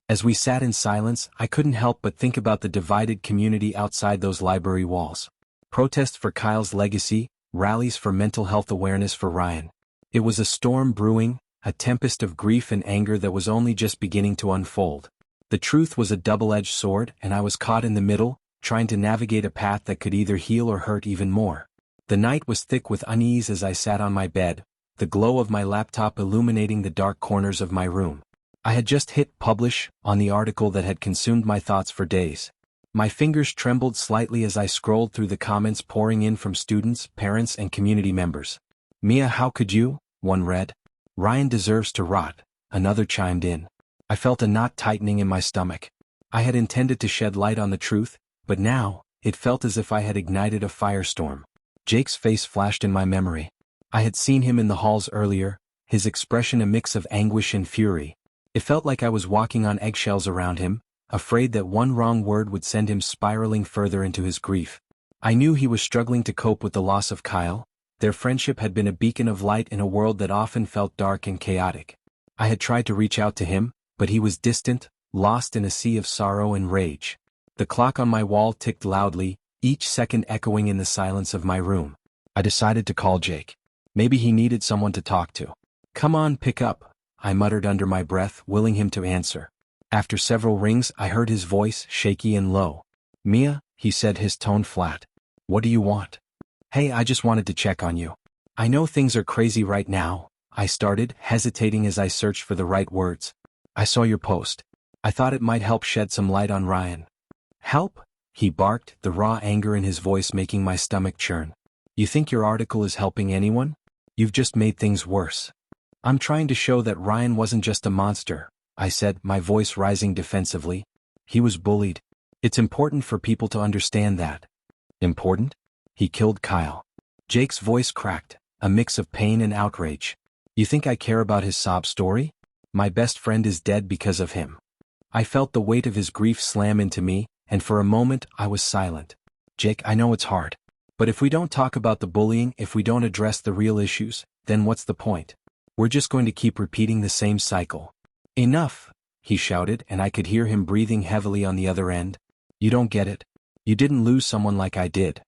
As we sat in silence, I couldn't help but think about the divided community outside those library walls. Protests for Kyle's legacy, rallies for mental health awareness for Ryan. It was a storm brewing, a tempest of grief and anger that was only just beginning to unfold. The truth was a double-edged sword, and I was caught in the middle, trying to navigate a path that could either heal or hurt even more. The night was thick with unease as I sat on my bed, the glow of my laptop illuminating the dark corners of my room. I had just hit publish on the article that had consumed my thoughts for days. My fingers trembled slightly as I scrolled through the comments pouring in from students, parents, and community members. "Mia, how could you?" one read. "Ryan deserves to rot," another chimed in. I felt a knot tightening in my stomach. I had intended to shed light on the truth, but now, it felt as if I had ignited a firestorm. Jake's face flashed in my memory. I had seen him in the halls earlier, his expression a mix of anguish and fury. It felt like I was walking on eggshells around him, afraid that one wrong word would send him spiraling further into his grief. I knew he was struggling to cope with the loss of Kyle. Their friendship had been a beacon of light in a world that often felt dark and chaotic. I had tried to reach out to him, but he was distant, lost in a sea of sorrow and rage. The clock on my wall ticked loudly, each second echoing in the silence of my room. I decided to call Jake. Maybe he needed someone to talk to. "Come on, pick up," I muttered under my breath, willing him to answer. After several rings, I heard his voice, shaky and low. "Mia," he said, his tone flat. "What do you want?" "Hey, I just wanted to check on you. I know things are crazy right now," I started, hesitating as I searched for the right words. "I saw your post. I thought it might help shed some light on Ryan." "Help?" he barked, the raw anger in his voice making my stomach churn. "You think your article is helping anyone? You've just made things worse." "I'm trying to show that Ryan wasn't just a monster," I said, my voice rising defensively. "He was bullied. It's important for people to understand that." "Important? He killed Kyle." Jake's voice cracked, a mix of pain and outrage. "You think I care about his sob story? My best friend is dead because of him." I felt the weight of his grief slam into me, and for a moment I was silent. "Jake, I know it's hard. But if we don't talk about the bullying, if we don't address the real issues, then what's the point? We're just going to keep repeating the same cycle." "Enough," he shouted, and I could hear him breathing heavily on the other end. "You don't get it. You didn't lose someone like I did."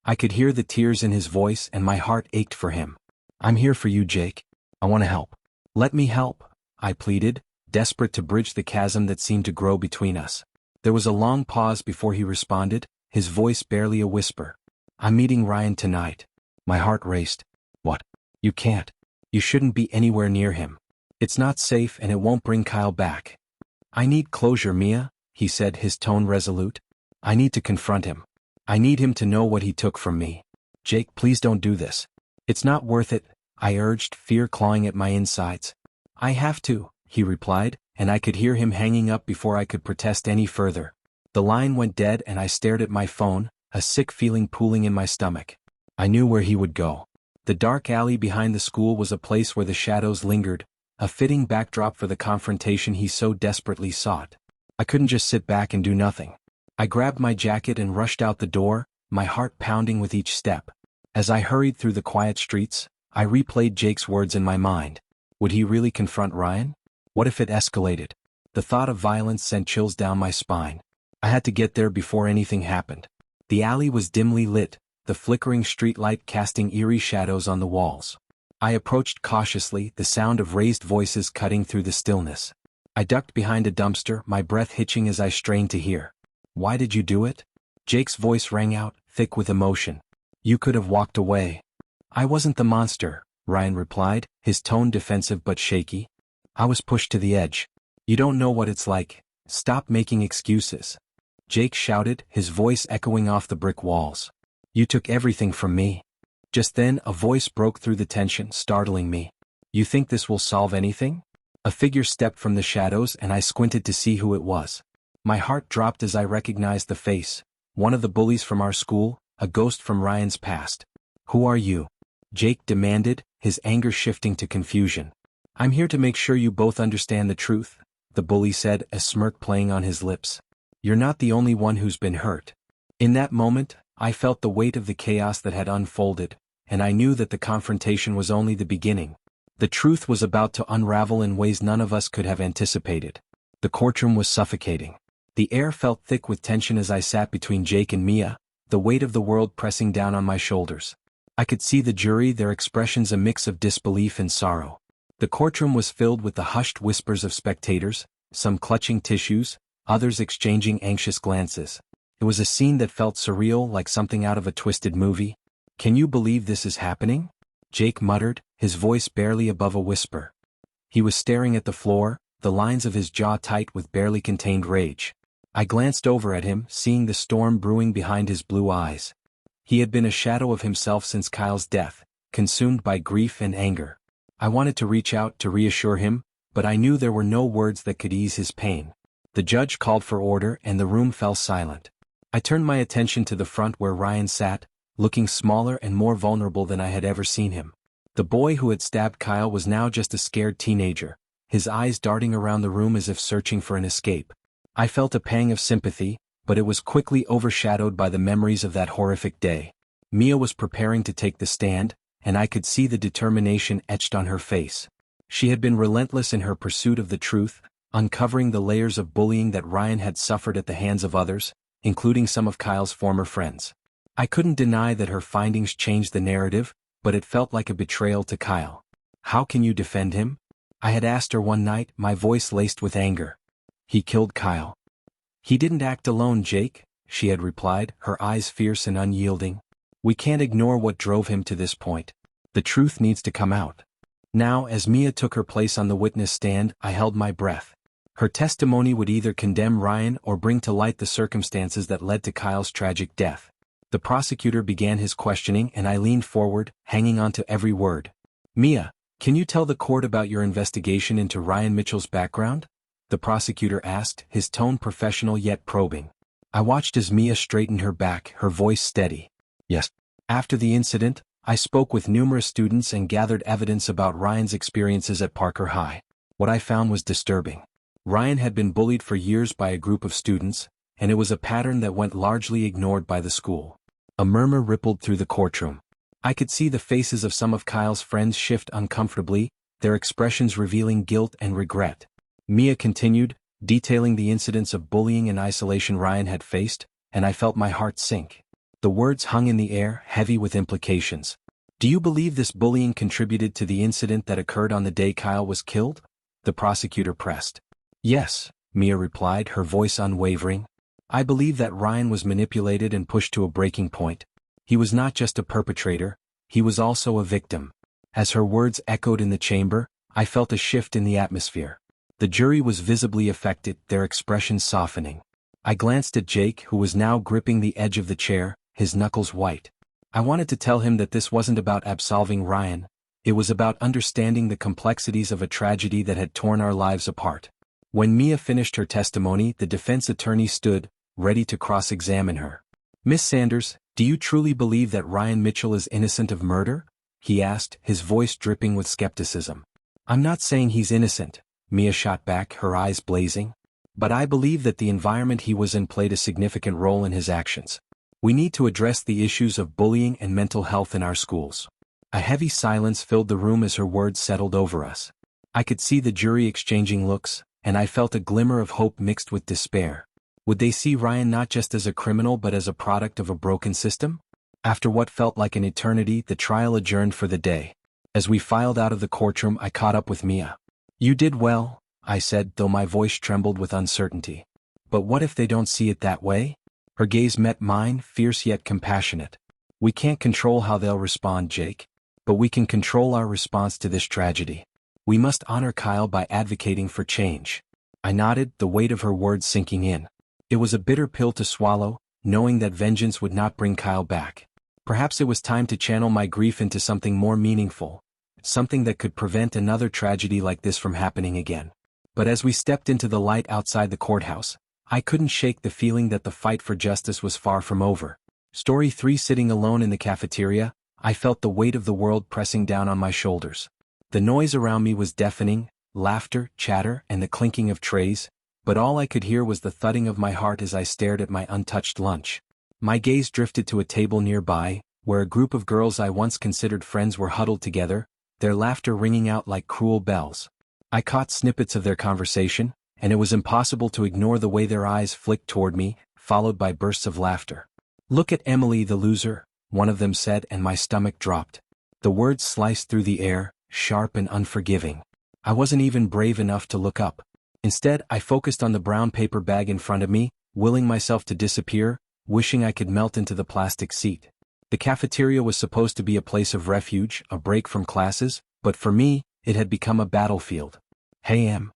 I could hear the tears in his voice and my heart ached for him. "I'm here for you, Jake. I want to help." "Let me help," I pleaded, desperate to bridge the chasm that seemed to grow between us. There was a long pause before he responded, his voice barely a whisper. "I'm meeting Ryan tonight." My heart raced. "What? You can't. You shouldn't be anywhere near him. It's not safe and it won't bring Kyle back." "I need closure, Mia," he said, his tone resolute. "I need to confront him. I need him to know what he took from me." "Jake, please don't do this." "It's not worth it," I urged, fear clawing at my insides. "I have to," he replied, and I could hear him hanging up before I could protest any further. The line went dead and I stared at my phone, a sick feeling pooling in my stomach. I knew where he would go. The dark alley behind the school was a place where the shadows lingered, a fitting backdrop for the confrontation he so desperately sought. I couldn't just sit back and do nothing. I grabbed my jacket and rushed out the door, my heart pounding with each step. As I hurried through the quiet streets, I replayed Jake's words in my mind. Would he really confront Ryan? What if it escalated? The thought of violence sent chills down my spine. I had to get there before anything happened. The alley was dimly lit, the flickering streetlight casting eerie shadows on the walls. I approached cautiously, the sound of raised voices cutting through the stillness. I ducked behind a dumpster, my breath hitching as I strained to hear. "Why did you do it?" Jake's voice rang out, thick with emotion. "You could have walked away." "I wasn't the monster," Ryan replied, his tone defensive but shaky. "I was pushed to the edge. You don't know what it's like. Stop making excuses." Jake shouted, his voice echoing off the brick walls. "You took everything from me." Just then, a voice broke through the tension, startling me. "You think this will solve anything?" A figure stepped from the shadows and I squinted to see who it was. My heart dropped as I recognized the face, one of the bullies from our school, a ghost from Ryan's past. "Who are you?" Jake demanded, his anger shifting to confusion. "I'm here to make sure you both understand the truth," the bully said, a smirk playing on his lips. "You're not the only one who's been hurt." In that moment, I felt the weight of the chaos that had unfolded, and I knew that the confrontation was only the beginning. The truth was about to unravel in ways none of us could have anticipated. The courtroom was suffocating. The air felt thick with tension as I sat between Jake and Mia, the weight of the world pressing down on my shoulders. I could see the jury, their expressions a mix of disbelief and sorrow. The courtroom was filled with the hushed whispers of spectators, some clutching tissues, others exchanging anxious glances. It was a scene that felt surreal, like something out of a twisted movie. "Can you believe this is happening?" Jake muttered, his voice barely above a whisper. He was staring at the floor, the lines of his jaw tight with barely contained rage. I glanced over at him, seeing the storm brewing behind his blue eyes. He had been a shadow of himself since Kyle's death, consumed by grief and anger. I wanted to reach out to reassure him, but I knew there were no words that could ease his pain. The judge called for order and the room fell silent. I turned my attention to the front where Ryan sat, looking smaller and more vulnerable than I had ever seen him. The boy who had stabbed Kyle was now just a scared teenager, his eyes darting around the room as if searching for an escape. I felt a pang of sympathy, but it was quickly overshadowed by the memories of that horrific day. Mia was preparing to take the stand, and I could see the determination etched on her face. She had been relentless in her pursuit of the truth, uncovering the layers of bullying that Ryan had suffered at the hands of others, including some of Kyle's former friends. I couldn't deny that her findings changed the narrative, but it felt like a betrayal to Kyle. "How can you defend him?" I had asked her one night, my voice laced with anger. He killed Kyle. He didn't act alone, Jake, she had replied, her eyes fierce and unyielding. We can't ignore what drove him to this point. The truth needs to come out. Now, as Mia took her place on the witness stand, I held my breath. Her testimony would either condemn Ryan or bring to light the circumstances that led to Kyle's tragic death. The prosecutor began his questioning and I leaned forward, hanging on to every word. Mia, can you tell the court about your investigation into Ryan Mitchell's background? The prosecutor asked, his tone professional yet probing. I watched as Mia straightened her back, her voice steady. Yes. After the incident, I spoke with numerous students and gathered evidence about Ryan's experiences at Parker High. What I found was disturbing. Ryan had been bullied for years by a group of students, and it was a pattern that went largely ignored by the school. A murmur rippled through the courtroom. I could see the faces of some of Kyle's friends shift uncomfortably, their expressions revealing guilt and regret. Mia continued, detailing the incidents of bullying and isolation Ryan had faced, and I felt my heart sink. The words hung in the air, heavy with implications. Do you believe this bullying contributed to the incident that occurred on the day Kyle was killed? The prosecutor pressed. Yes, Mia replied, her voice unwavering. I believe that Ryan was manipulated and pushed to a breaking point. He was not just a perpetrator, he was also a victim. As her words echoed in the chamber, I felt a shift in the atmosphere. The jury was visibly affected, their expressions softening. I glanced at Jake, who was now gripping the edge of the chair, his knuckles white. I wanted to tell him that this wasn't about absolving Ryan, it was about understanding the complexities of a tragedy that had torn our lives apart. When Mia finished her testimony, the defense attorney stood, ready to cross-examine her. Miss Sanders, do you truly believe that Ryan Mitchell is innocent of murder? He asked, his voice dripping with skepticism. I'm not saying he's innocent, Mia shot back, her eyes blazing. But I believe that the environment he was in played a significant role in his actions. We need to address the issues of bullying and mental health in our schools. A heavy silence filled the room as her words settled over us. I could see the jury exchanging looks, and I felt a glimmer of hope mixed with despair. Would they see Ryan not just as a criminal but as a product of a broken system? After what felt like an eternity, the trial adjourned for the day. As we filed out of the courtroom, I caught up with Mia. You did well, I said, though my voice trembled with uncertainty. But what if they don't see it that way? Her gaze met mine, fierce yet compassionate. We can't control how they'll respond, Jake. But we can control our response to this tragedy. We must honor Kyle by advocating for change. I nodded, the weight of her words sinking in. It was a bitter pill to swallow, knowing that vengeance would not bring Kyle back. Perhaps it was time to channel my grief into something more meaningful, something that could prevent another tragedy like this from happening again. But as we stepped into the light outside the courthouse, I couldn't shake the feeling that the fight for justice was far from over. Story 3. Sitting alone in the cafeteria, I felt the weight of the world pressing down on my shoulders. The noise around me was deafening, laughter, chatter, and the clinking of trays, but all I could hear was the thudding of my heart as I stared at my untouched lunch. My gaze drifted to a table nearby, where a group of girls I once considered friends were huddled together, their laughter ringing out like cruel bells. I caught snippets of their conversation, and it was impossible to ignore the way their eyes flicked toward me, followed by bursts of laughter. Look at Emily the loser, one of them said, and my stomach dropped. The words sliced through the air, sharp and unforgiving. I wasn't even brave enough to look up. Instead, I focused on the brown paper bag in front of me, willing myself to disappear, wishing I could melt into the plastic seat. The cafeteria was supposed to be a place of refuge, a break from classes, but for me, it had become a battlefield. Hey Em.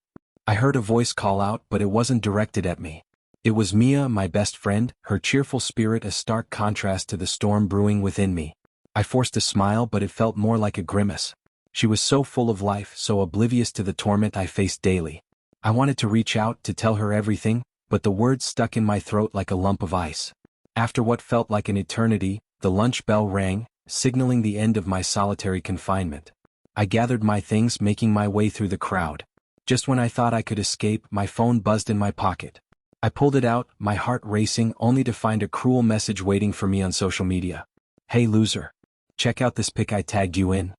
I heard a voice call out, but it wasn't directed at me. It was Mia, my best friend, her cheerful spirit a stark contrast to the storm brewing within me. I forced a smile, but it felt more like a grimace. She was so full of life, so oblivious to the torment I faced daily. I wanted to reach out, to tell her everything, but the words stuck in my throat like a lump of ice. After what felt like an eternity, the lunch bell rang, signaling the end of my solitary confinement. I gathered my things, making my way through the crowd. Just when I thought I could escape, my phone buzzed in my pocket. I pulled it out, my heart racing, only to find a cruel message waiting for me on social media. Hey loser. Check out this pic I tagged you in.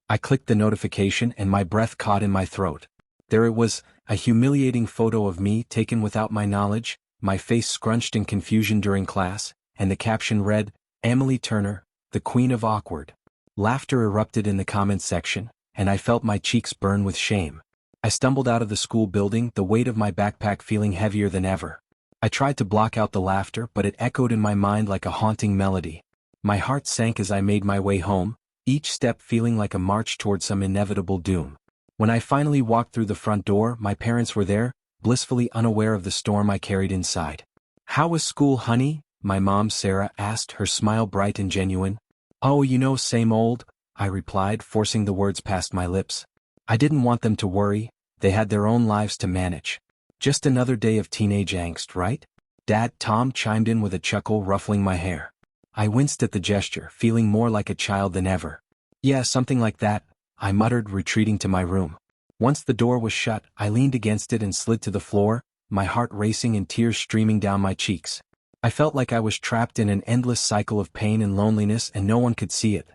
I clicked the notification and my breath caught in my throat. There it was, a humiliating photo of me taken without my knowledge, my face scrunched in confusion during class, and the caption read, Emily Turner, the Queen of Awkward. Laughter erupted in the comments section, and I felt my cheeks burn with shame. I stumbled out of the school building, the weight of my backpack feeling heavier than ever. I tried to block out the laughter, but it echoed in my mind like a haunting melody. My heart sank as I made my way home, each step feeling like a march toward some inevitable doom. When I finally walked through the front door, my parents were there, blissfully unaware of the storm I carried inside. "How was school, honey?" my mom Sarah asked, her smile bright and genuine. "Oh, same old," I replied, forcing the words past my lips. I didn't want them to worry, they had their own lives to manage. Just another day of teenage angst, right? Dad, Tom chimed in with a chuckle, ruffling my hair. I winced at the gesture, feeling more like a child than ever. "Yeah, something like that," I muttered, retreating to my room. Once the door was shut, I leaned against it and slid to the floor, my heart racing and tears streaming down my cheeks. I felt like I was trapped in an endless cycle of pain and loneliness, and no one could see it.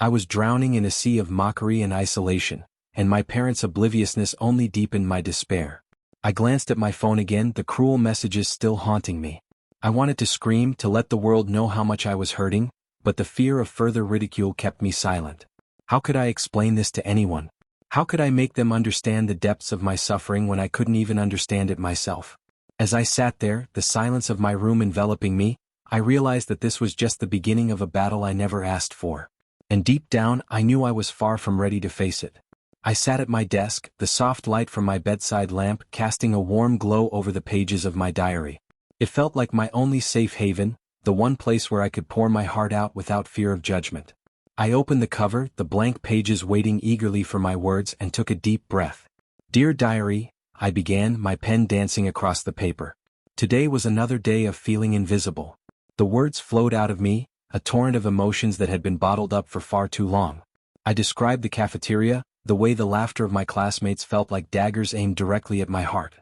I was drowning in a sea of mockery and isolation, and my parents' obliviousness only deepened my despair. I glanced at my phone again, the cruel messages still haunting me. I wanted to scream, to let the world know how much I was hurting, but the fear of further ridicule kept me silent. How could I explain this to anyone? How could I make them understand the depths of my suffering when I couldn't even understand it myself? As I sat there, the silence of my room enveloping me, I realized that this was just the beginning of a battle I never asked for. And deep down, I knew I was far from ready to face it. I sat at my desk, the soft light from my bedside lamp casting a warm glow over the pages of my diary. It felt like my only safe haven, the one place where I could pour my heart out without fear of judgment. I opened the cover, the blank pages waiting eagerly for my words, and took a deep breath. "Dear Diary," I began, my pen dancing across the paper. Today was another day of feeling invisible. The words flowed out of me, a torrent of emotions that had been bottled up for far too long. I described the cafeteria, the way the laughter of my classmates felt like daggers aimed directly at my heart.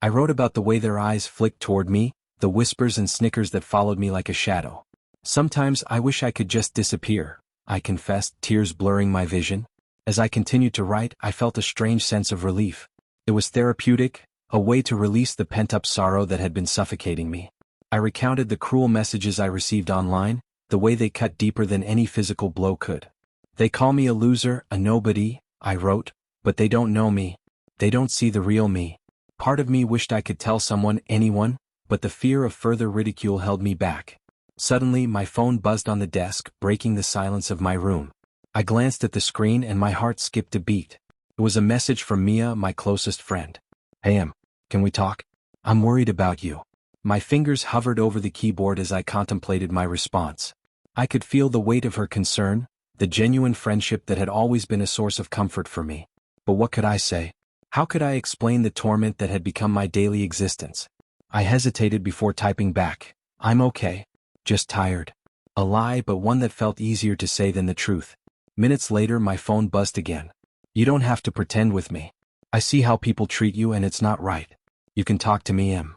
I wrote about the way their eyes flicked toward me, the whispers and snickers that followed me like a shadow. "Sometimes I wish I could just disappear," I confessed, tears blurring my vision. As I continued to write, I felt a strange sense of relief. It was therapeutic, a way to release the pent-up sorrow that had been suffocating me. I recounted the cruel messages I received online, the way they cut deeper than any physical blow could. "They call me a loser, a nobody," I wrote, "but they don't know me. They don't see the real me." Part of me wished I could tell someone, anyone, but the fear of further ridicule held me back. Suddenly, my phone buzzed on the desk, breaking the silence of my room. I glanced at the screen and my heart skipped a beat. It was a message from Mia, my closest friend. "Hey, can we talk? I'm worried about you." My fingers hovered over the keyboard as I contemplated my response. I could feel the weight of her concern, the genuine friendship that had always been a source of comfort for me. But what could I say? How could I explain the torment that had become my daily existence? I hesitated before typing back, "I'm okay. Just tired." A lie, but one that felt easier to say than the truth. Minutes later, my phone buzzed again. "You don't have to pretend with me. I see how people treat you and it's not right. You can talk to me, Em."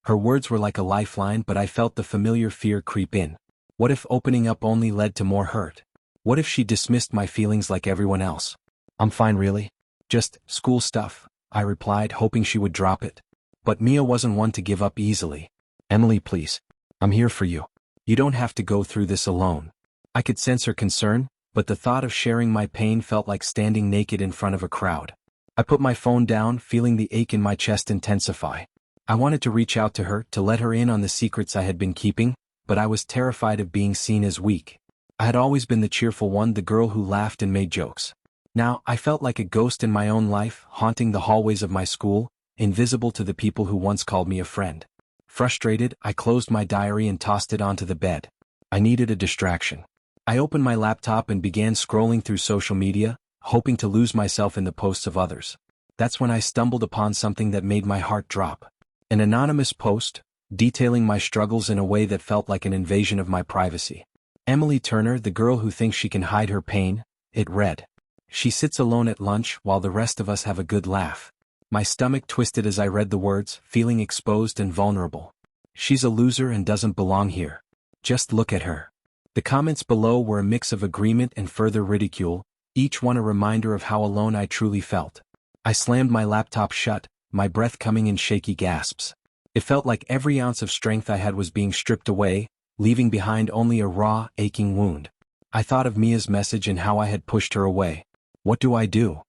Her words were like a lifeline, but I felt the familiar fear creep in. What if opening up only led to more hurt? What if she dismissed my feelings like everyone else? "I'm fine, really. Just school stuff," I replied, hoping she would drop it. But Mia wasn't one to give up easily. "Emily, please. I'm here for you. You don't have to go through this alone." I could sense her concern, but the thought of sharing my pain felt like standing naked in front of a crowd. I put my phone down, feeling the ache in my chest intensify. I wanted to reach out to her, to let her in on the secrets I had been keeping, but I was terrified of being seen as weak. I had always been the cheerful one, the girl who laughed and made jokes. Now, I felt like a ghost in my own life, haunting the hallways of my school, invisible to the people who once called me a friend. Frustrated, I closed my diary and tossed it onto the bed. I needed a distraction. I opened my laptop and began scrolling through social media, hoping to lose myself in the posts of others. That's when I stumbled upon something that made my heart drop. An anonymous post, detailing my struggles in a way that felt like an invasion of my privacy. "Emily Turner, the girl who thinks she can hide her pain," it read. "She sits alone at lunch while the rest of us have a good laugh." My stomach twisted as I read the words, feeling exposed and vulnerable. "She's a loser and doesn't belong here. Just look at her." The comments below were a mix of agreement and further ridicule, each one a reminder of how alone I truly felt. I slammed my laptop shut, my breath coming in shaky gasps. It felt like every ounce of strength I had was being stripped away, leaving behind only a raw, aching wound. I thought of Mia's message and how I had pushed her away. What do I do?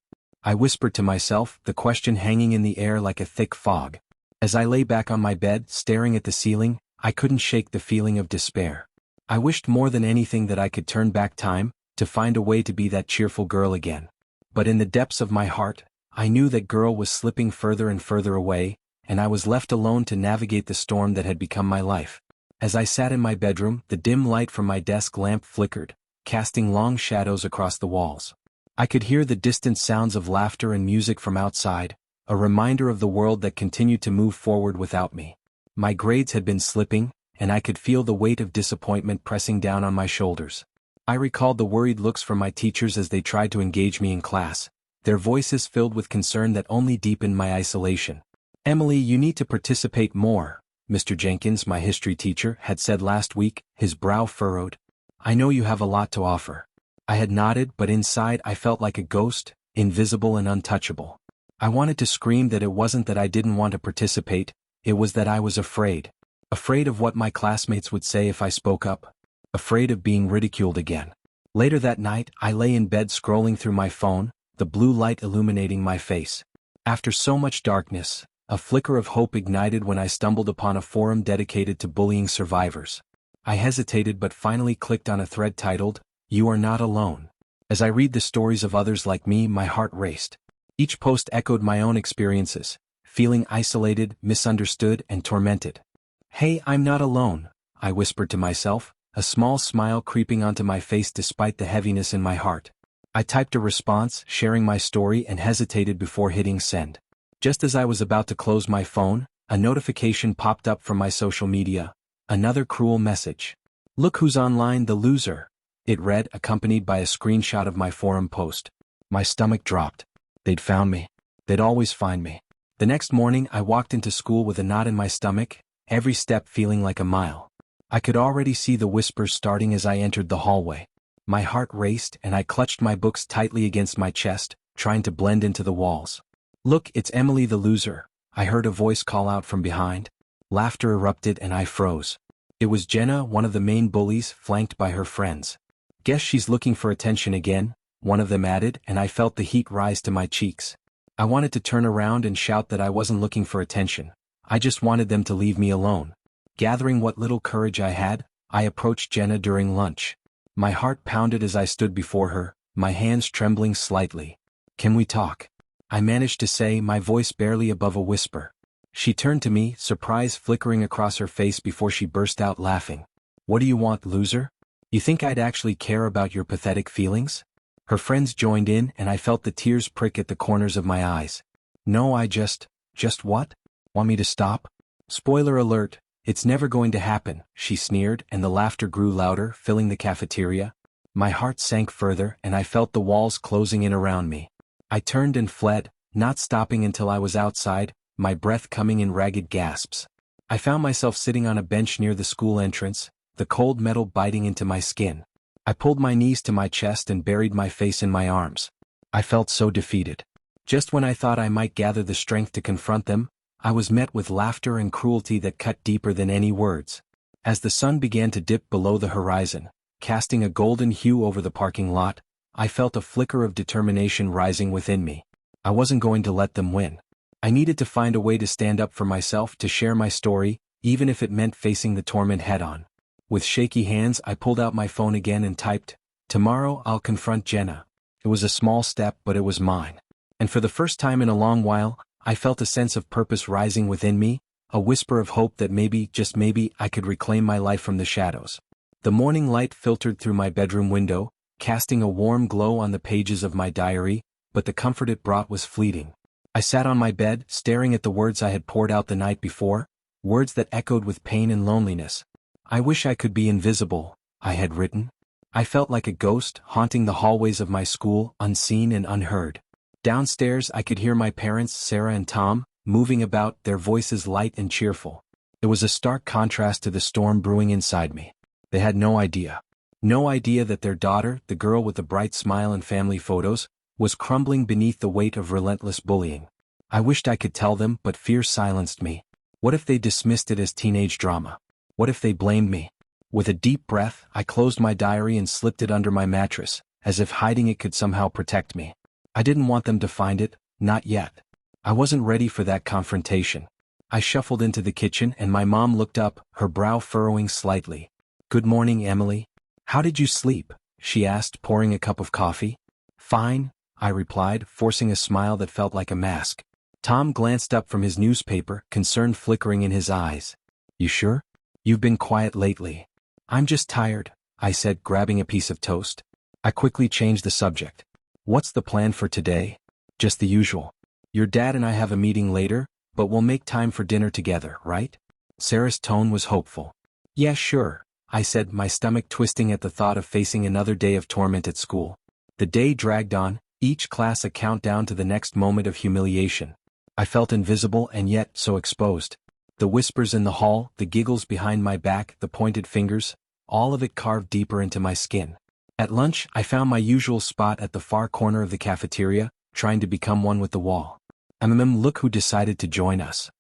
I whispered to myself, the question hanging in the air like a thick fog. As I lay back on my bed, staring at the ceiling, I couldn't shake the feeling of despair. I wished more than anything that I could turn back time, to find a way to be that cheerful girl again. But in the depths of my heart, I knew that girl was slipping further and further away, and I was left alone to navigate the storm that had become my life. As I sat in my bedroom, the dim light from my desk lamp flickered, casting long shadows across the walls. I could hear the distant sounds of laughter and music from outside, a reminder of the world that continued to move forward without me. My grades had been slipping, and I could feel the weight of disappointment pressing down on my shoulders. I recalled the worried looks from my teachers as they tried to engage me in class, their voices filled with concern that only deepened my isolation. "Emily, you need to participate more," Mr. Jenkins, my history teacher, had said last week, his brow furrowed. "I know you have a lot to offer." I had nodded, but inside I felt like a ghost, invisible and untouchable. I wanted to scream that it wasn't that I didn't want to participate, it was that I was afraid. Afraid of what my classmates would say if I spoke up. Afraid of being ridiculed again. Later that night, I lay in bed scrolling through my phone, the blue light illuminating my face. After so much darkness, a flicker of hope ignited when I stumbled upon a forum dedicated to bullying survivors. I hesitated but finally clicked on a thread titled, "You Are Not Alone." As I read the stories of others like me, my heart raced. Each post echoed my own experiences, feeling isolated, misunderstood, and tormented. "Hey, I'm not alone," I whispered to myself, a small smile creeping onto my face despite the heaviness in my heart. I typed a response, sharing my story, and hesitated before hitting send. Just as I was about to close my phone, a notification popped up from my social media. Another cruel message. "Look who's online, the loser," it read, accompanied by a screenshot of my forum post. My stomach dropped. They'd found me. They'd always find me. The next morning I walked into school with a knot in my stomach, every step feeling like a mile. I could already see the whispers starting as I entered the hallway. My heart raced and I clutched my books tightly against my chest, trying to blend into the walls. "Look, it's Emily the loser," I heard a voice call out from behind. Laughter erupted and I froze. It was Jenna, one of the main bullies, flanked by her friends. "Guess she's looking for attention again," one of them added, and I felt the heat rise to my cheeks. I wanted to turn around and shout that I wasn't looking for attention. I just wanted them to leave me alone. Gathering what little courage I had, I approached Jenna during lunch. My heart pounded as I stood before her, my hands trembling slightly. "Can we talk?" I managed to say, my voice barely above a whisper. She turned to me, surprise flickering across her face before she burst out laughing. "What do you want, loser? You think I'd actually care about your pathetic feelings?" Her friends joined in and I felt the tears prick at the corners of my eyes. "No, just what? Want me to stop? Spoiler alert, it's never going to happen," she sneered, and the laughter grew louder, filling the cafeteria. My heart sank further and I felt the walls closing in around me. I turned and fled, not stopping until I was outside, my breath coming in ragged gasps. I found myself sitting on a bench near the school entrance, the cold metal biting into my skin. I pulled my knees to my chest and buried my face in my arms. I felt so defeated. Just when I thought I might gather the strength to confront them, I was met with laughter and cruelty that cut deeper than any words. As the sun began to dip below the horizon, casting a golden hue over the parking lot, I felt a flicker of determination rising within me. I wasn't going to let them win. I needed to find a way to stand up for myself, to share my story, even if it meant facing the torment head-on. With shaky hands I pulled out my phone again and typed, "Tomorrow I'll confront Jenna." It was a small step, but it was mine. And for the first time in a long while, I felt a sense of purpose rising within me, a whisper of hope that maybe, just maybe, I could reclaim my life from the shadows. The morning light filtered through my bedroom window, casting a warm glow on the pages of my diary, but the comfort it brought was fleeting. I sat on my bed, staring at the words I had poured out the night before, words that echoed with pain and loneliness. "I wish I could be invisible," I had written. I felt like a ghost, haunting the hallways of my school, unseen and unheard. Downstairs I could hear my parents, Sarah and Tom, moving about, their voices light and cheerful. It was a stark contrast to the storm brewing inside me. They had no idea. No idea that their daughter, the girl with the bright smile and family photos, was crumbling beneath the weight of relentless bullying. I wished I could tell them, but fear silenced me. What if they dismissed it as teenage drama? What if they blamed me? With a deep breath, I closed my diary and slipped it under my mattress, as if hiding it could somehow protect me. I didn't want them to find it, not yet. I wasn't ready for that confrontation. I shuffled into the kitchen and my mom looked up, her brow furrowing slightly. "Good morning, Emily. How did you sleep?" she asked, pouring a cup of coffee. "Fine," I replied, forcing a smile that felt like a mask. Tom glanced up from his newspaper, concern flickering in his eyes. "You sure? You've been quiet lately." "I'm just tired," I said, grabbing a piece of toast. I quickly changed the subject. "What's the plan for today?" "Just the usual. Your dad and I have a meeting later, but we'll make time for dinner together, right?" Sarah's tone was hopeful. "Yeah, sure," I said, my stomach twisting at the thought of facing another day of torment at school. The day dragged on, each class a countdown to the next moment of humiliation. I felt invisible and yet so exposed. The whispers in the hall, the giggles behind my back, the pointed fingers, all of it carved deeper into my skin. At lunch, I found my usual spot at the far corner of the cafeteria, trying to become one with the wall. Look who decided to join us."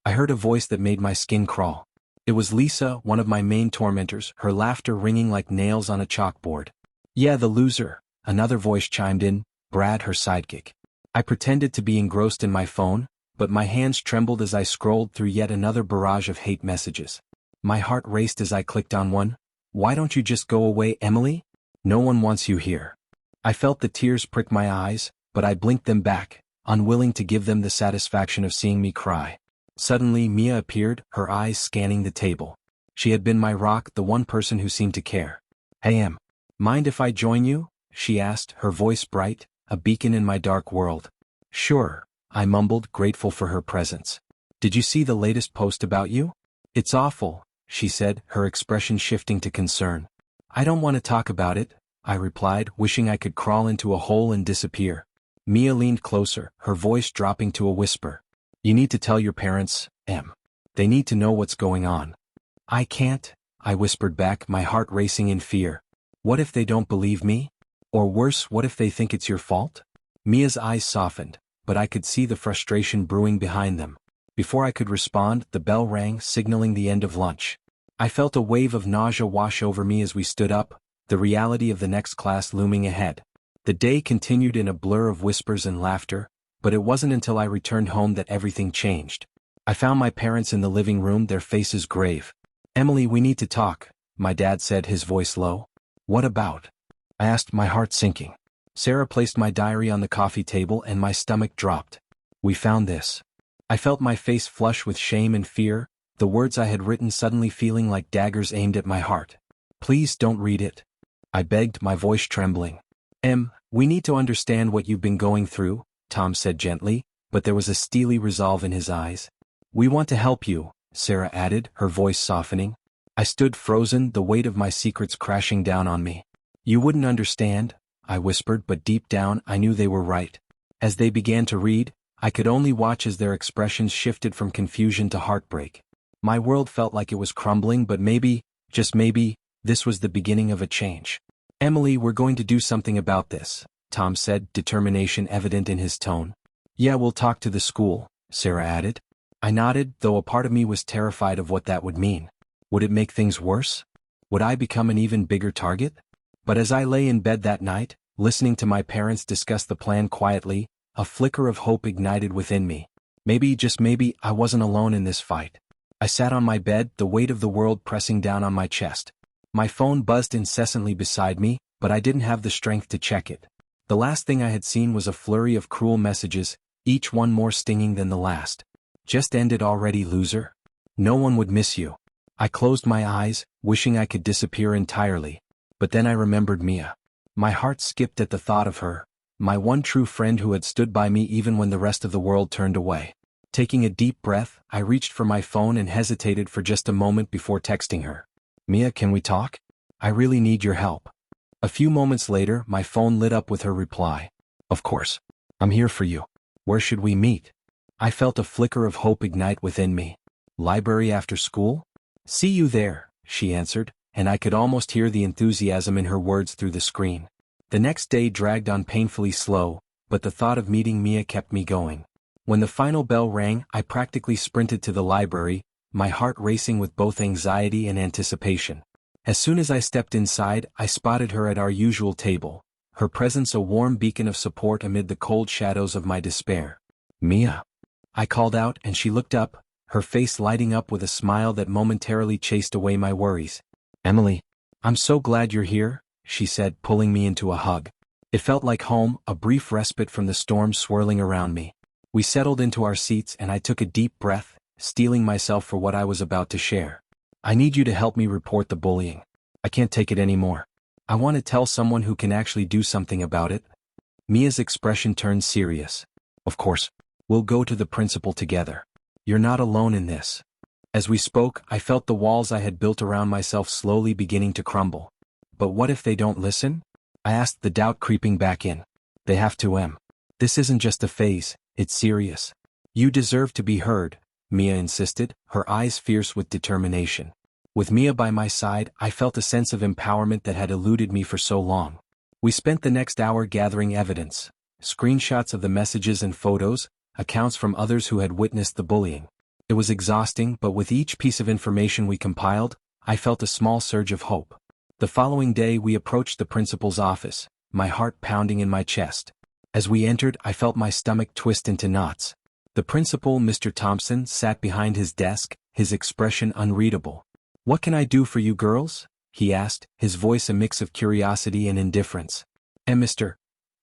I heard a voice that made my skin crawl. It was Lisa, one of my main tormentors, her laughter ringing like nails on a chalkboard. "Yeah, the loser," another voice chimed in, Brad, her sidekick. I pretended to be engrossed in my phone, but my hands trembled as I scrolled through yet another barrage of hate messages. My heart raced as I clicked on one. "Why don't you just go away, Emily? No one wants you here." I felt the tears prick my eyes, but I blinked them back, unwilling to give them the satisfaction of seeing me cry. Suddenly Mia appeared, her eyes scanning the table. She had been my rock, the one person who seemed to care. "Hey Em, mind if I join you?" she asked, her voice bright, a beacon in my dark world. "Sure," I mumbled, grateful for her presence. "Did you see the latest post about you?" "It's awful," she said, her expression shifting to concern. "I don't want to talk about it," I replied, wishing I could crawl into a hole and disappear. Mia leaned closer, her voice dropping to a whisper. "You need to tell your parents, Em. They need to know what's going on." "I can't," I whispered back, my heart racing in fear. "What if they don't believe me? Or worse, what if they think it's your fault?" Mia's eyes softened, but I could see the frustration brewing behind them. Before I could respond, the bell rang, signaling the end of lunch. I felt a wave of nausea wash over me as we stood up, the reality of the next class looming ahead. The day continued in a blur of whispers and laughter, but it wasn't until I returned home that everything changed. I found my parents in the living room, their faces grave. "Emily, we need to talk," my dad said, his voice low. "What about?" I asked, my heart sinking. Sarah placed my diary on the coffee table and my stomach dropped. "We found this." I felt my face flush with shame and fear, the words I had written suddenly feeling like daggers aimed at my heart. "Please don't read it," I begged, my voice trembling. "Em, we need to understand what you've been going through," Tom said gently, but there was a steely resolve in his eyes. "We want to help you," Sarah added, her voice softening. I stood frozen, the weight of my secrets crashing down on me. "You wouldn't understand," I whispered, but deep down I knew they were right. As they began to read, I could only watch as their expressions shifted from confusion to heartbreak. My world felt like it was crumbling, but maybe, just maybe, this was the beginning of a change. "Emily, we're going to do something about this," Tom said, determination evident in his tone. "Yeah, we'll talk to the school," Sarah added. I nodded, though a part of me was terrified of what that would mean. Would it make things worse? Would I become an even bigger target? But as I lay in bed that night, listening to my parents discuss the plan quietly, a flicker of hope ignited within me. Maybe, just maybe, I wasn't alone in this fight. I sat on my bed, the weight of the world pressing down on my chest. My phone buzzed incessantly beside me, but I didn't have the strength to check it. The last thing I had seen was a flurry of cruel messages, each one more stinging than the last. "Just end it already, loser. No one would miss you." I closed my eyes, wishing I could disappear entirely. But then I remembered Mia. My heart skipped at the thought of her, my one true friend who had stood by me even when the rest of the world turned away. Taking a deep breath, I reached for my phone and hesitated for just a moment before texting her. "Mia, can we talk? I really need your help." A few moments later, my phone lit up with her reply. "Of course. I'm here for you. Where should we meet?" I felt a flicker of hope ignite within me. "Library after school?" "See you there," she answered, and I could almost hear the enthusiasm in her words through the screen. The next day dragged on painfully slow, but the thought of meeting Mia kept me going. When the final bell rang, I practically sprinted to the library, my heart racing with both anxiety and anticipation. As soon as I stepped inside, I spotted her at our usual table, her presence a warm beacon of support amid the cold shadows of my despair. "Mia," I called out, and she looked up, her face lighting up with a smile that momentarily chased away my worries. "Emily, I'm so glad you're here," she said, pulling me into a hug. It felt like home, a brief respite from the storm swirling around me. We settled into our seats and I took a deep breath, steeling myself for what I was about to share. "I need you to help me report the bullying. I can't take it anymore. I want to tell someone who can actually do something about it." Mia's expression turned serious. "Of course. We'll go to the principal together. You're not alone in this." As we spoke, I felt the walls I had built around myself slowly beginning to crumble. "But what if they don't listen?" I asked, the doubt creeping back in. "They have to, Em. This isn't just a phase, it's serious. You deserve to be heard," Mia insisted, her eyes fierce with determination. With Mia by my side, I felt a sense of empowerment that had eluded me for so long. We spent the next hour gathering evidence, screenshots of the messages and photos, accounts from others who had witnessed the bullying. It was exhausting, but with each piece of information we compiled, I felt a small surge of hope. The following day we approached the principal's office, my heart pounding in my chest. As we entered, I felt my stomach twist into knots. The principal, Mr. Thompson, sat behind his desk, his expression unreadable. "What can I do for you girls?" he asked, his voice a mix of curiosity and indifference. Mr.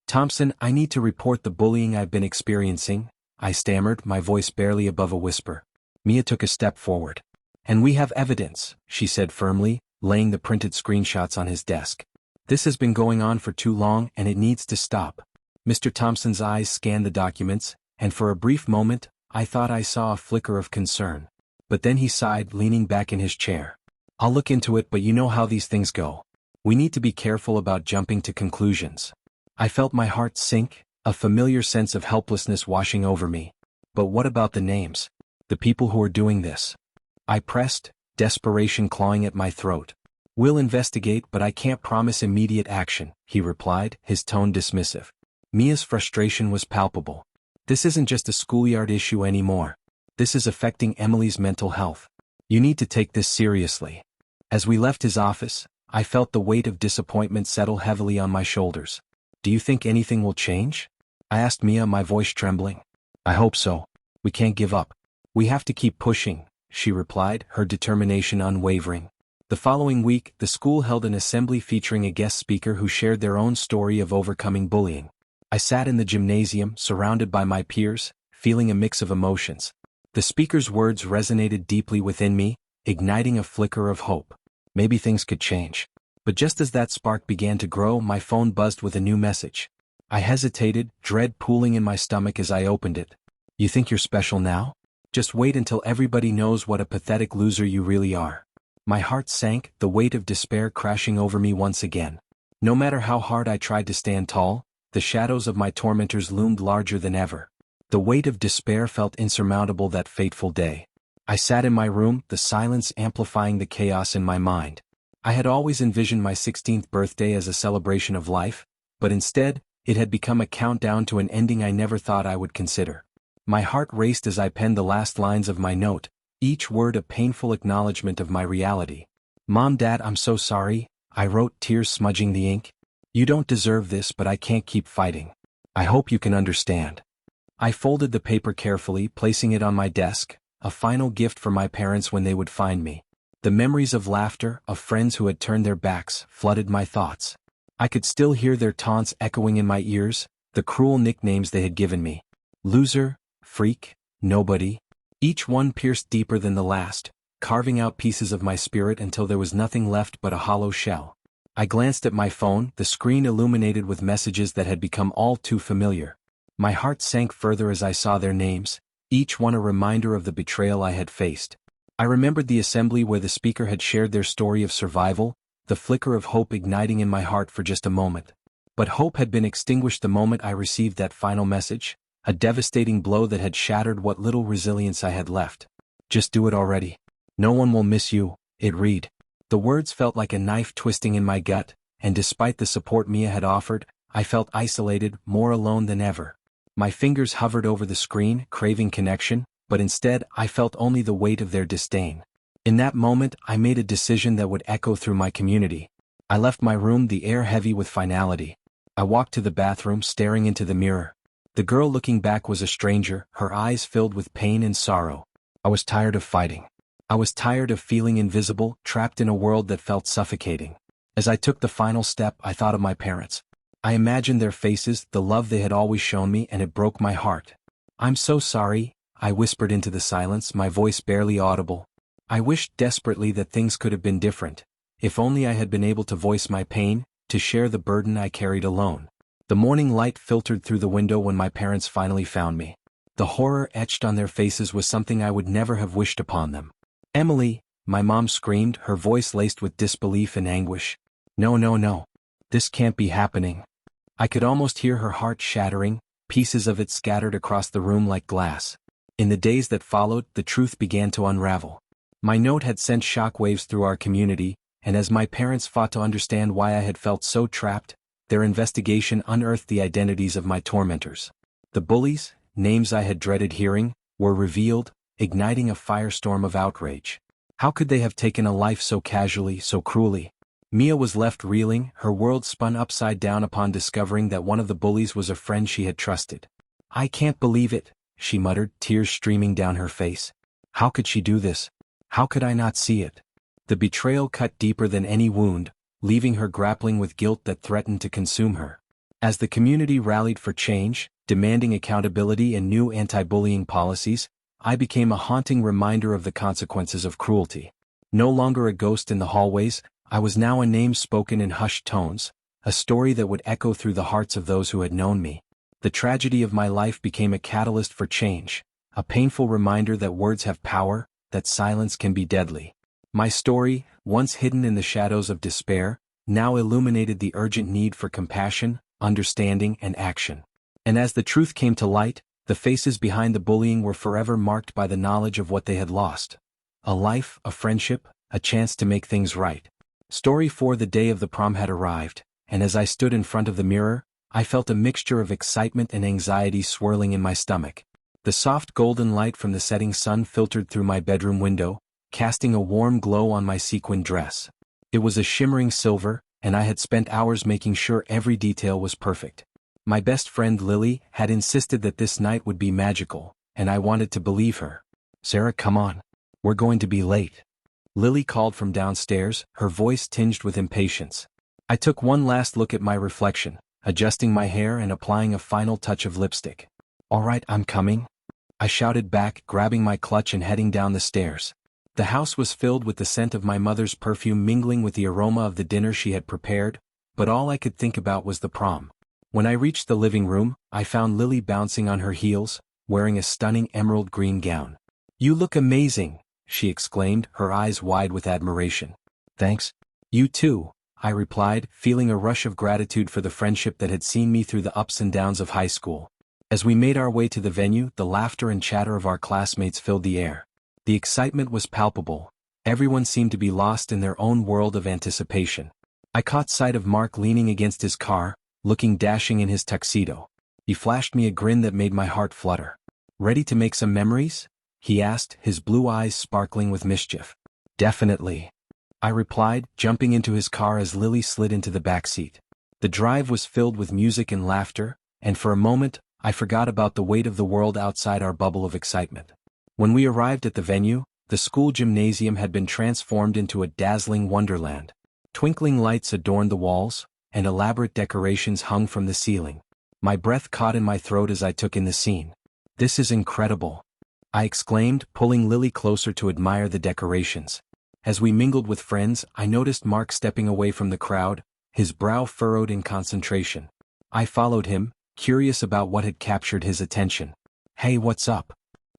Thompson, I need to report the bullying I've been experiencing," I stammered, my voice barely above a whisper. Mia took a step forward. "And we have evidence," she said firmly, laying the printed screenshots on his desk. "This has been going on for too long and it needs to stop." Mr. Thompson's eyes scanned the documents, and for a brief moment, I thought I saw a flicker of concern. But then he sighed, leaning back in his chair. "I'll look into it, but you know how these things go. We need to be careful about jumping to conclusions." I felt my heart sink, a familiar sense of helplessness washing over me. "But what about the names? The people who are doing this?" I pressed, desperation clawing at my throat. "We'll investigate, but I can't promise immediate action," he replied, his tone dismissive. Mia's frustration was palpable. "This isn't just a schoolyard issue anymore. This is affecting Emily's mental health. You need to take this seriously." As we left his office, I felt the weight of disappointment settle heavily on my shoulders. "Do you think anything will change?" I asked Mia, my voice trembling. "I hope so. We can't give up. We have to keep pushing," she replied, her determination unwavering. The following week, the school held an assembly featuring a guest speaker who shared their own story of overcoming bullying. I sat in the gymnasium, surrounded by my peers, feeling a mix of emotions. The speaker's words resonated deeply within me, igniting a flicker of hope. Maybe things could change. But just as that spark began to grow, my phone buzzed with a new message. I hesitated, dread pooling in my stomach as I opened it. "You think you're special now? Just wait until everybody knows what a pathetic loser you really are." My heart sank, the weight of despair crashing over me once again. No matter how hard I tried to stand tall, the shadows of my tormentors loomed larger than ever. The weight of despair felt insurmountable that fateful day. I sat in my room, the silence amplifying the chaos in my mind. I had always envisioned my 16th birthday as a celebration of life, but instead, it had become a countdown to an ending I never thought I would consider. My heart raced as I penned the last lines of my note, each word a painful acknowledgement of my reality. "Mom, Dad, I'm so sorry," I wrote, tears smudging the ink. "You don't deserve this, but I can't keep fighting. I hope you can understand." I folded the paper carefully, placing it on my desk, a final gift for my parents when they would find me. The memories of laughter, of friends who had turned their backs, flooded my thoughts. I could still hear their taunts echoing in my ears, the cruel nicknames they had given me. Loser, freak, nobody. Each one pierced deeper than the last, carving out pieces of my spirit until there was nothing left but a hollow shell. I glanced at my phone, the screen illuminated with messages that had become all too familiar. My heart sank further as I saw their names, each one a reminder of the betrayal I had faced. I remembered the assembly where the speaker had shared their story of survival, the flicker of hope igniting in my heart for just a moment. But hope had been extinguished the moment I received that final message, a devastating blow that had shattered what little resilience I had left. "Just do it already. No one will miss you," it read. The words felt like a knife twisting in my gut, and despite the support Mia had offered, I felt isolated, more alone than ever. My fingers hovered over the screen, craving connection, but instead I felt only the weight of their disdain. In that moment, I made a decision that would echo through my community. I left my room, the air heavy with finality. I walked to the bathroom, staring into the mirror. The girl looking back was a stranger, her eyes filled with pain and sorrow. I was tired of fighting. I was tired of feeling invisible, trapped in a world that felt suffocating. As I took the final step, I thought of my parents. I imagined their faces, the love they had always shown me, and it broke my heart. "I'm so sorry," I whispered into the silence, my voice barely audible. I wished desperately that things could have been different. If only I had been able to voice my pain, to share the burden I carried alone. The morning light filtered through the window when my parents finally found me. The horror etched on their faces was something I would never have wished upon them. "Emily," my mom screamed, her voice laced with disbelief and anguish. "No, no, no. This can't be happening." I could almost hear her heart shattering, pieces of it scattered across the room like glass. In the days that followed, the truth began to unravel. My note had sent shockwaves through our community, and as my parents fought to understand why I had felt so trapped, their investigation unearthed the identities of my tormentors. The bullies, names I had dreaded hearing, were revealed, igniting a firestorm of outrage. How could they have taken a life so casually, so cruelly? Mia was left reeling, her world spun upside down upon discovering that one of the bullies was a friend she had trusted. "I can't believe it," she muttered, tears streaming down her face. "How could she do this? How could I not see it?" The betrayal cut deeper than any wound, leaving her grappling with guilt that threatened to consume her. As the community rallied for change, demanding accountability and new anti-bullying policies, I became a haunting reminder of the consequences of cruelty. No longer a ghost in the hallways, I was now a name spoken in hushed tones, a story that would echo through the hearts of those who had known me. The tragedy of my life became a catalyst for change, a painful reminder that words have power, that silence can be deadly. My story, once hidden in the shadows of despair, now illuminated the urgent need for compassion, understanding, and action. And as the truth came to light, the faces behind the bullying were forever marked by the knowledge of what they had lost. A life, a friendship, a chance to make things right. Story 4: The day of the prom had arrived, and as I stood in front of the mirror, I felt a mixture of excitement and anxiety swirling in my stomach. The soft golden light from the setting sun filtered through my bedroom window, casting a warm glow on my sequined dress. It was a shimmering silver, and I had spent hours making sure every detail was perfect. My best friend Lily had insisted that this night would be magical, and I wanted to believe her. "Sarah, come on. We're going to be late." Lily called from downstairs, her voice tinged with impatience. I took one last look at my reflection, adjusting my hair and applying a final touch of lipstick. "All right, I'm coming," I shouted back, grabbing my clutch and heading down the stairs. The house was filled with the scent of my mother's perfume mingling with the aroma of the dinner she had prepared, but all I could think about was the prom. When I reached the living room, I found Lily bouncing on her heels, wearing a stunning emerald green gown. "You look amazing," she exclaimed, her eyes wide with admiration. "Thanks. You too," I replied, feeling a rush of gratitude for the friendship that had seen me through the ups and downs of high school. As we made our way to the venue, the laughter and chatter of our classmates filled the air. The excitement was palpable. Everyone seemed to be lost in their own world of anticipation. I caught sight of Mark leaning against his car, looking dashing in his tuxedo. He flashed me a grin that made my heart flutter. "Ready to make some memories?" he asked, his blue eyes sparkling with mischief. "Definitely," I replied, jumping into his car as Lily slid into the back seat. The drive was filled with music and laughter, and for a moment, I forgot about the weight of the world outside our bubble of excitement. When we arrived at the venue, the school gymnasium had been transformed into a dazzling wonderland. Twinkling lights adorned the walls, and elaborate decorations hung from the ceiling. My breath caught in my throat as I took in the scene. "This is incredible," I exclaimed, pulling Lily closer to admire the decorations. As we mingled with friends, I noticed Mark stepping away from the crowd, his brow furrowed in concentration. I followed him, curious about what had captured his attention. "Hey, what's up?"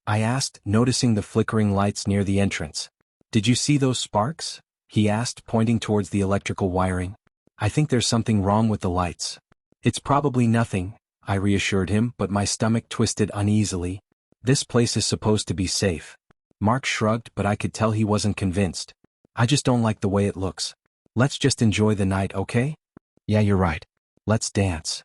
I asked, noticing the flickering lights near the entrance. "Did you see those sparks?" he asked, pointing towards the electrical wiring. "I think there's something wrong with the lights." "It's probably nothing," I reassured him, but my stomach twisted uneasily. "This place is supposed to be safe." Mark shrugged, but I could tell he wasn't convinced. "I just don't like the way it looks. Let's just enjoy the night, okay?" "Yeah, you're right. Let's dance,"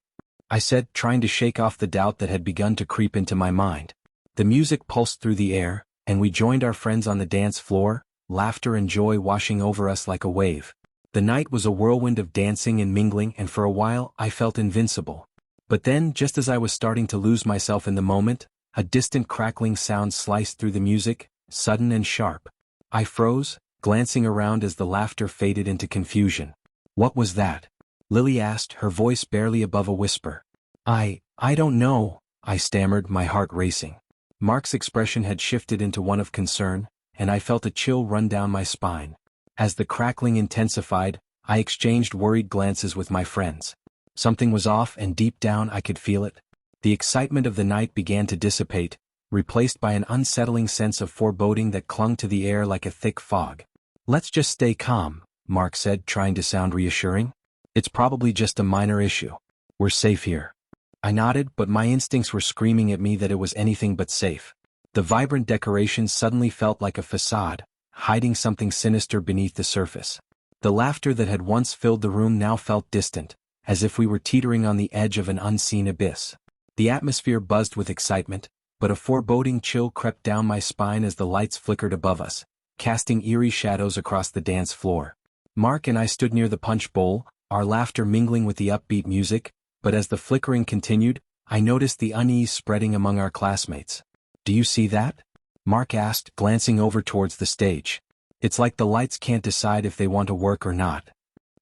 I said, trying to shake off the doubt that had begun to creep into my mind. The music pulsed through the air, and we joined our friends on the dance floor, laughter and joy washing over us like a wave. The night was a whirlwind of dancing and mingling, and for a while I felt invincible. But then, just as I was starting to lose myself in the moment, a distant crackling sound sliced through the music, sudden and sharp. I froze, glancing around as the laughter faded into confusion. "What was that?" Lily asked, her voice barely above a whisper. I don't know," I stammered, my heart racing. Mark's expression had shifted into one of concern, and I felt a chill run down my spine. As the crackling intensified, I exchanged worried glances with my friends. Something was off, and deep down I could feel it. The excitement of the night began to dissipate, replaced by an unsettling sense of foreboding that clung to the air like a thick fog. "Let's just stay calm," Mark said, trying to sound reassuring. "It's probably just a minor issue. We're safe here." I nodded, but my instincts were screaming at me that it was anything but safe. The vibrant decorations suddenly felt like a facade, hiding something sinister beneath the surface. The laughter that had once filled the room now felt distant, as if we were teetering on the edge of an unseen abyss. The atmosphere buzzed with excitement, but a foreboding chill crept down my spine as the lights flickered above us, casting eerie shadows across the dance floor. Mark and I stood near the punch bowl, our laughter mingling with the upbeat music, but as the flickering continued, I noticed the unease spreading among our classmates. "Do you see that?" Mark asked, glancing over towards the stage. "It's like the lights can't decide if they want to work or not.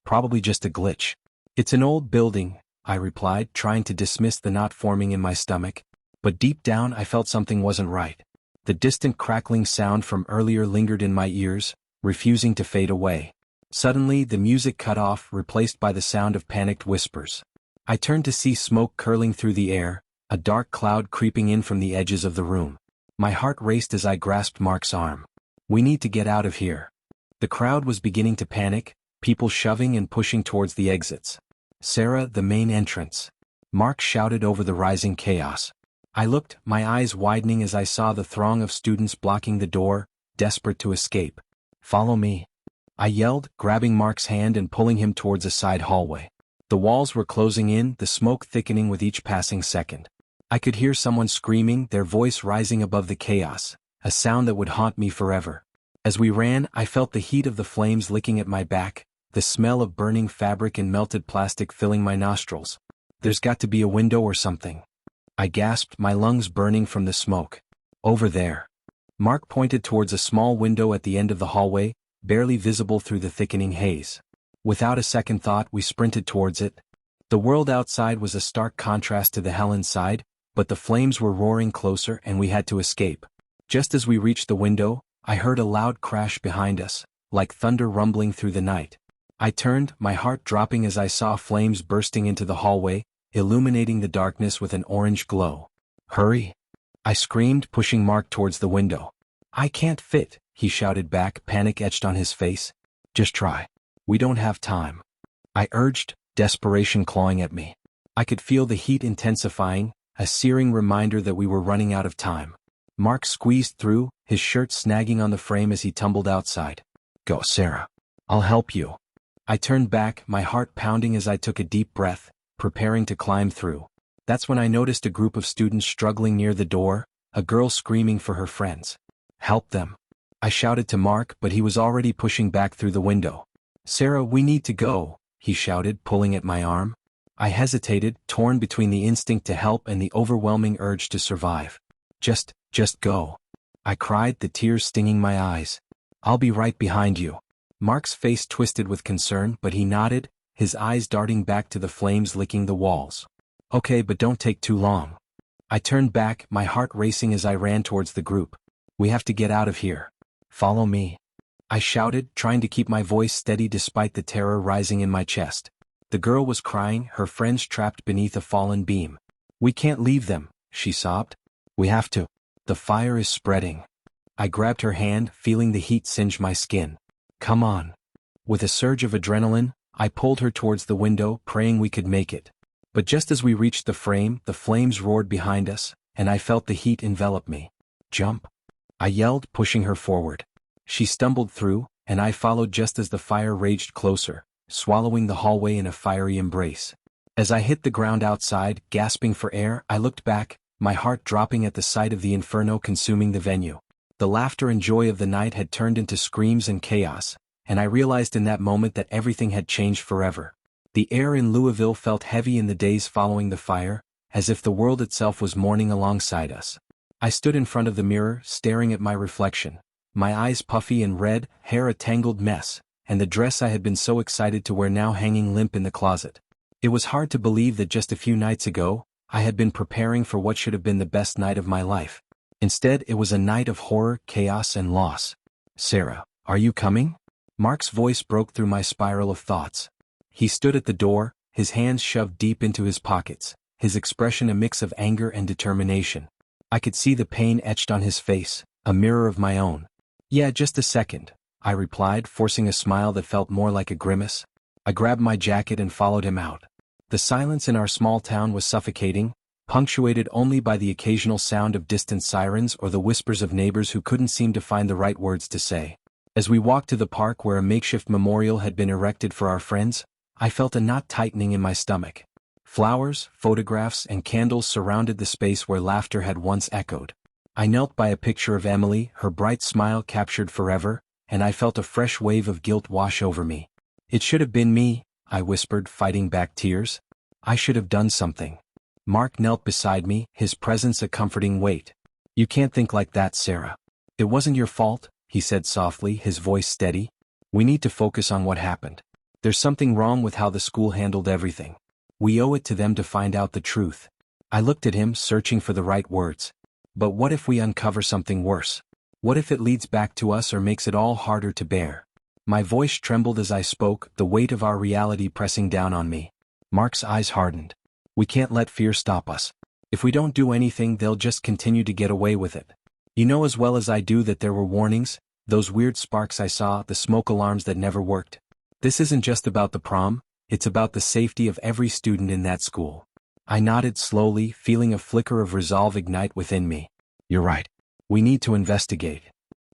Probably just a glitch." "It's an old building," I replied, trying to dismiss the knot forming in my stomach, but deep down I felt something wasn't right. The distant crackling sound from earlier lingered in my ears, refusing to fade away. Suddenly the music cut off, replaced by the sound of panicked whispers. I turned to see smoke curling through the air, a dark cloud creeping in from the edges of the room. My heart raced as I grasped Mark's arm. "We need to get out of here." The crowd was beginning to panic, people shoving and pushing towards the exits. "Sarah, the main entrance," Mark shouted over the rising chaos. I looked, my eyes widening as I saw the throng of students blocking the door, desperate to escape. "Follow me," I yelled, grabbing Mark's hand and pulling him towards a side hallway. The walls were closing in, the smoke thickening with each passing second. I could hear someone screaming, their voice rising above the chaos, a sound that would haunt me forever. As we ran, I felt the heat of the flames licking at my back, the smell of burning fabric and melted plastic filling my nostrils. "There's got to be a window or something," I gasped, my lungs burning from the smoke. "Over there." Mark pointed towards a small window at the end of the hallway, barely visible through the thickening haze. Without a second thought, we sprinted towards it. The world outside was a stark contrast to the hell inside, but the flames were roaring closer and we had to escape. Just as we reached the window, I heard a loud crash behind us, like thunder rumbling through the night. I turned, my heart dropping as I saw flames bursting into the hallway, illuminating the darkness with an orange glow. "Hurry!" I screamed, pushing Mark towards the window. "I can't fit," he shouted back, panic etched on his face. "Just try. We don't have time," I urged, desperation clawing at me. I could feel the heat intensifying, a searing reminder that we were running out of time. Mark squeezed through, his shirt snagging on the frame as he tumbled outside. "Go, Sarah. I'll help you." I turned back, my heart pounding as I took a deep breath, preparing to climb through. That's when I noticed a group of students struggling near the door, a girl screaming for her friends. "Help them," I shouted to Mark, but he was already pushing back through the window. "Sarah, we need to go," he shouted, pulling at my arm. I hesitated, torn between the instinct to help and the overwhelming urge to survive. Just go," I cried, the tears stinging my eyes. "I'll be right behind you." Mark's face twisted with concern, but he nodded, his eyes darting back to the flames licking the walls. "Okay, but don't take too long." I turned back, my heart racing as I ran towards the group. "We have to get out of here. Follow me," I shouted, trying to keep my voice steady despite the terror rising in my chest. The girl was crying, her friends trapped beneath a fallen beam. "We can't leave them," she sobbed. "We have to. The fire is spreading." I grabbed her hand, feeling the heat singe my skin. "Come on." With a surge of adrenaline, I pulled her towards the window, praying we could make it. But just as we reached the frame, the flames roared behind us, and I felt the heat envelop me. "Jump," I yelled, pushing her forward. She stumbled through, and I followed just as the fire raged closer, swallowing the hallway in a fiery embrace. As I hit the ground outside, gasping for air, I looked back, my heart dropping at the sight of the inferno consuming the venue. The laughter and joy of the night had turned into screams and chaos, and I realized in that moment that everything had changed forever. The air in Louisville felt heavy in the days following the fire, as if the world itself was mourning alongside us. I stood in front of the mirror, staring at my reflection, my eyes puffy and red, hair a tangled mess, and the dress I had been so excited to wear now hanging limp in the closet. It was hard to believe that just a few nights ago, I had been preparing for what should have been the best night of my life. Instead, it was a night of horror, chaos, and loss. "Sarah, are you coming?" Mark's voice broke through my spiral of thoughts. He stood at the door, his hands shoved deep into his pockets, his expression a mix of anger and determination. I could see the pain etched on his face, a mirror of my own. "Yeah, just a second," I replied, forcing a smile that felt more like a grimace. I grabbed my jacket and followed him out. The silence in our small town was suffocating, punctuated only by the occasional sound of distant sirens or the whispers of neighbors who couldn't seem to find the right words to say. As we walked to the park where a makeshift memorial had been erected for our friends, I felt a knot tightening in my stomach. Flowers, photographs, and candles surrounded the space where laughter had once echoed. I knelt by a picture of Emily, her bright smile captured forever, and I felt a fresh wave of guilt wash over me. "It should have been me," I whispered, fighting back tears. "I should have done something." Mark knelt beside me, his presence a comforting weight. "You can't think like that, Sarah. It wasn't your fault," he said softly, his voice steady. "We need to focus on what happened. There's something wrong with how the school handled everything. We owe it to them to find out the truth." I looked at him, searching for the right words. "But what if we uncover something worse? What if it leads back to us or makes it all harder to bear?" My voice trembled as I spoke, the weight of our reality pressing down on me. Mark's eyes hardened. "We can't let fear stop us. If we don't do anything, they'll just continue to get away with it. You know as well as I do that there were warnings, those weird sparks I saw, the smoke alarms that never worked. This isn't just about the prom, it's about the safety of every student in that school." I nodded slowly, feeling a flicker of resolve ignite within me. "You're right. We need to investigate."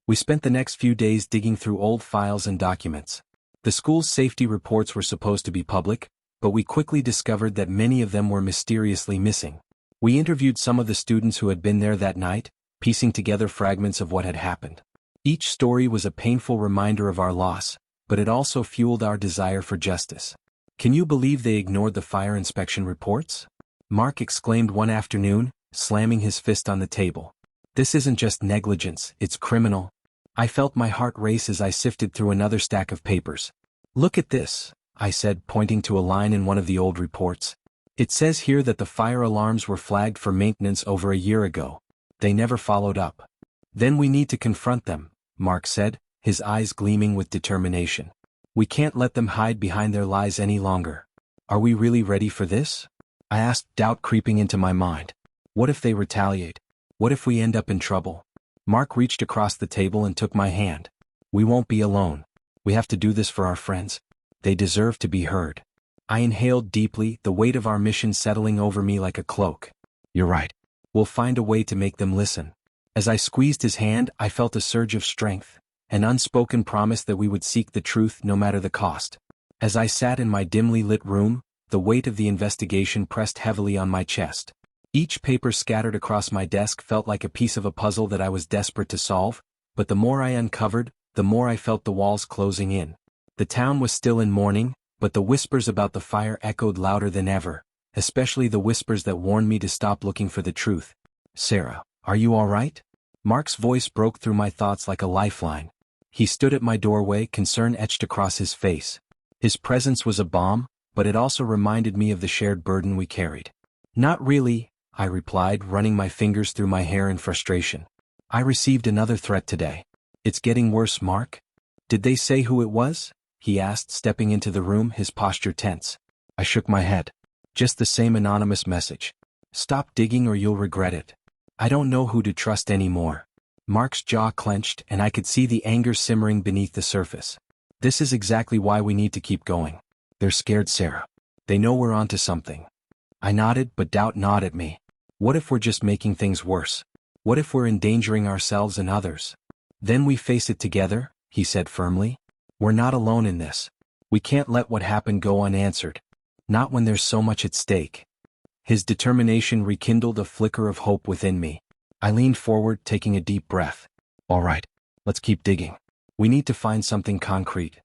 We spent the next few days digging through old files and documents. The school's safety reports were supposed to be public, but we quickly discovered that many of them were mysteriously missing. We interviewed some of the students who had been there that night, piecing together fragments of what had happened. Each story was a painful reminder of our loss, but it also fueled our desire for justice. "Can you believe they ignored the fire inspection reports?" Mark exclaimed one afternoon, slamming his fist on the table. "This isn't just negligence, it's criminal." I felt my heart race as I sifted through another stack of papers. "Look at this," I said, pointing to a line in one of the old reports. "It says here that the fire alarms were flagged for maintenance over a year ago. They never followed up." "Then we need to confront them," Mark said, his eyes gleaming with determination. "We can't let them hide behind their lies any longer." "Are we really ready for this?" I asked, doubt creeping into my mind. "What if they retaliate? What if we end up in trouble?" Mark reached across the table and took my hand. "We won't be alone. We have to do this for our friends. They deserve to be heard." I inhaled deeply, the weight of our mission settling over me like a cloak. "You're right. We'll find a way to make them listen." As I squeezed his hand, I felt a surge of strength, an unspoken promise that we would seek the truth no matter the cost. As I sat in my dimly lit room, the weight of the investigation pressed heavily on my chest. Each paper scattered across my desk felt like a piece of a puzzle that I was desperate to solve, but the more I uncovered, the more I felt the walls closing in. The town was still in mourning, but the whispers about the fire echoed louder than ever, especially the whispers that warned me to stop looking for the truth. "Sarah, are you all right?" Mark's voice broke through my thoughts like a lifeline. He stood at my doorway, concern etched across his face. His presence was a balm, but it also reminded me of the shared burden we carried. "Not really," I replied, running my fingers through my hair in frustration. "I received another threat today." "It's getting worse, Mark?" "Did they say who it was?" he asked, stepping into the room, his posture tense. I shook my head. "Just the same anonymous message. Stop digging or you'll regret it." "I don't know who to trust anymore." Mark's jaw clenched, and I could see the anger simmering beneath the surface. "This is exactly why we need to keep going. They're scared, Sarah. They know we're onto something." I nodded, but doubt gnawed at me. What if we're just making things worse? What if we're endangering ourselves and others? "Then we face it together," he said firmly. "We're not alone in this. We can't let what happened go unanswered. Not when there's so much at stake." His determination rekindled a flicker of hope within me. I leaned forward, taking a deep breath. "All right, let's keep digging." We need to find something concrete.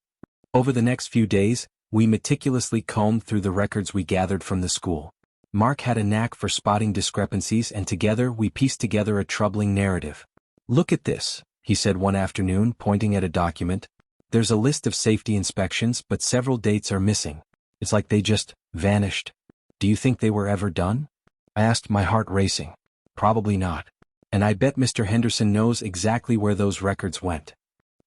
Over the next few days, we meticulously combed through the records we gathered from the school. Mark had a knack for spotting discrepancies, and together we pieced together a troubling narrative. "Look at this," he said one afternoon, pointing at a document. "There's a list of safety inspections, but several dates are missing. It's like they just vanished. Do you think they were ever done?" I asked, my heart racing. "Probably not. And I bet Mr. Henderson knows exactly where those records went."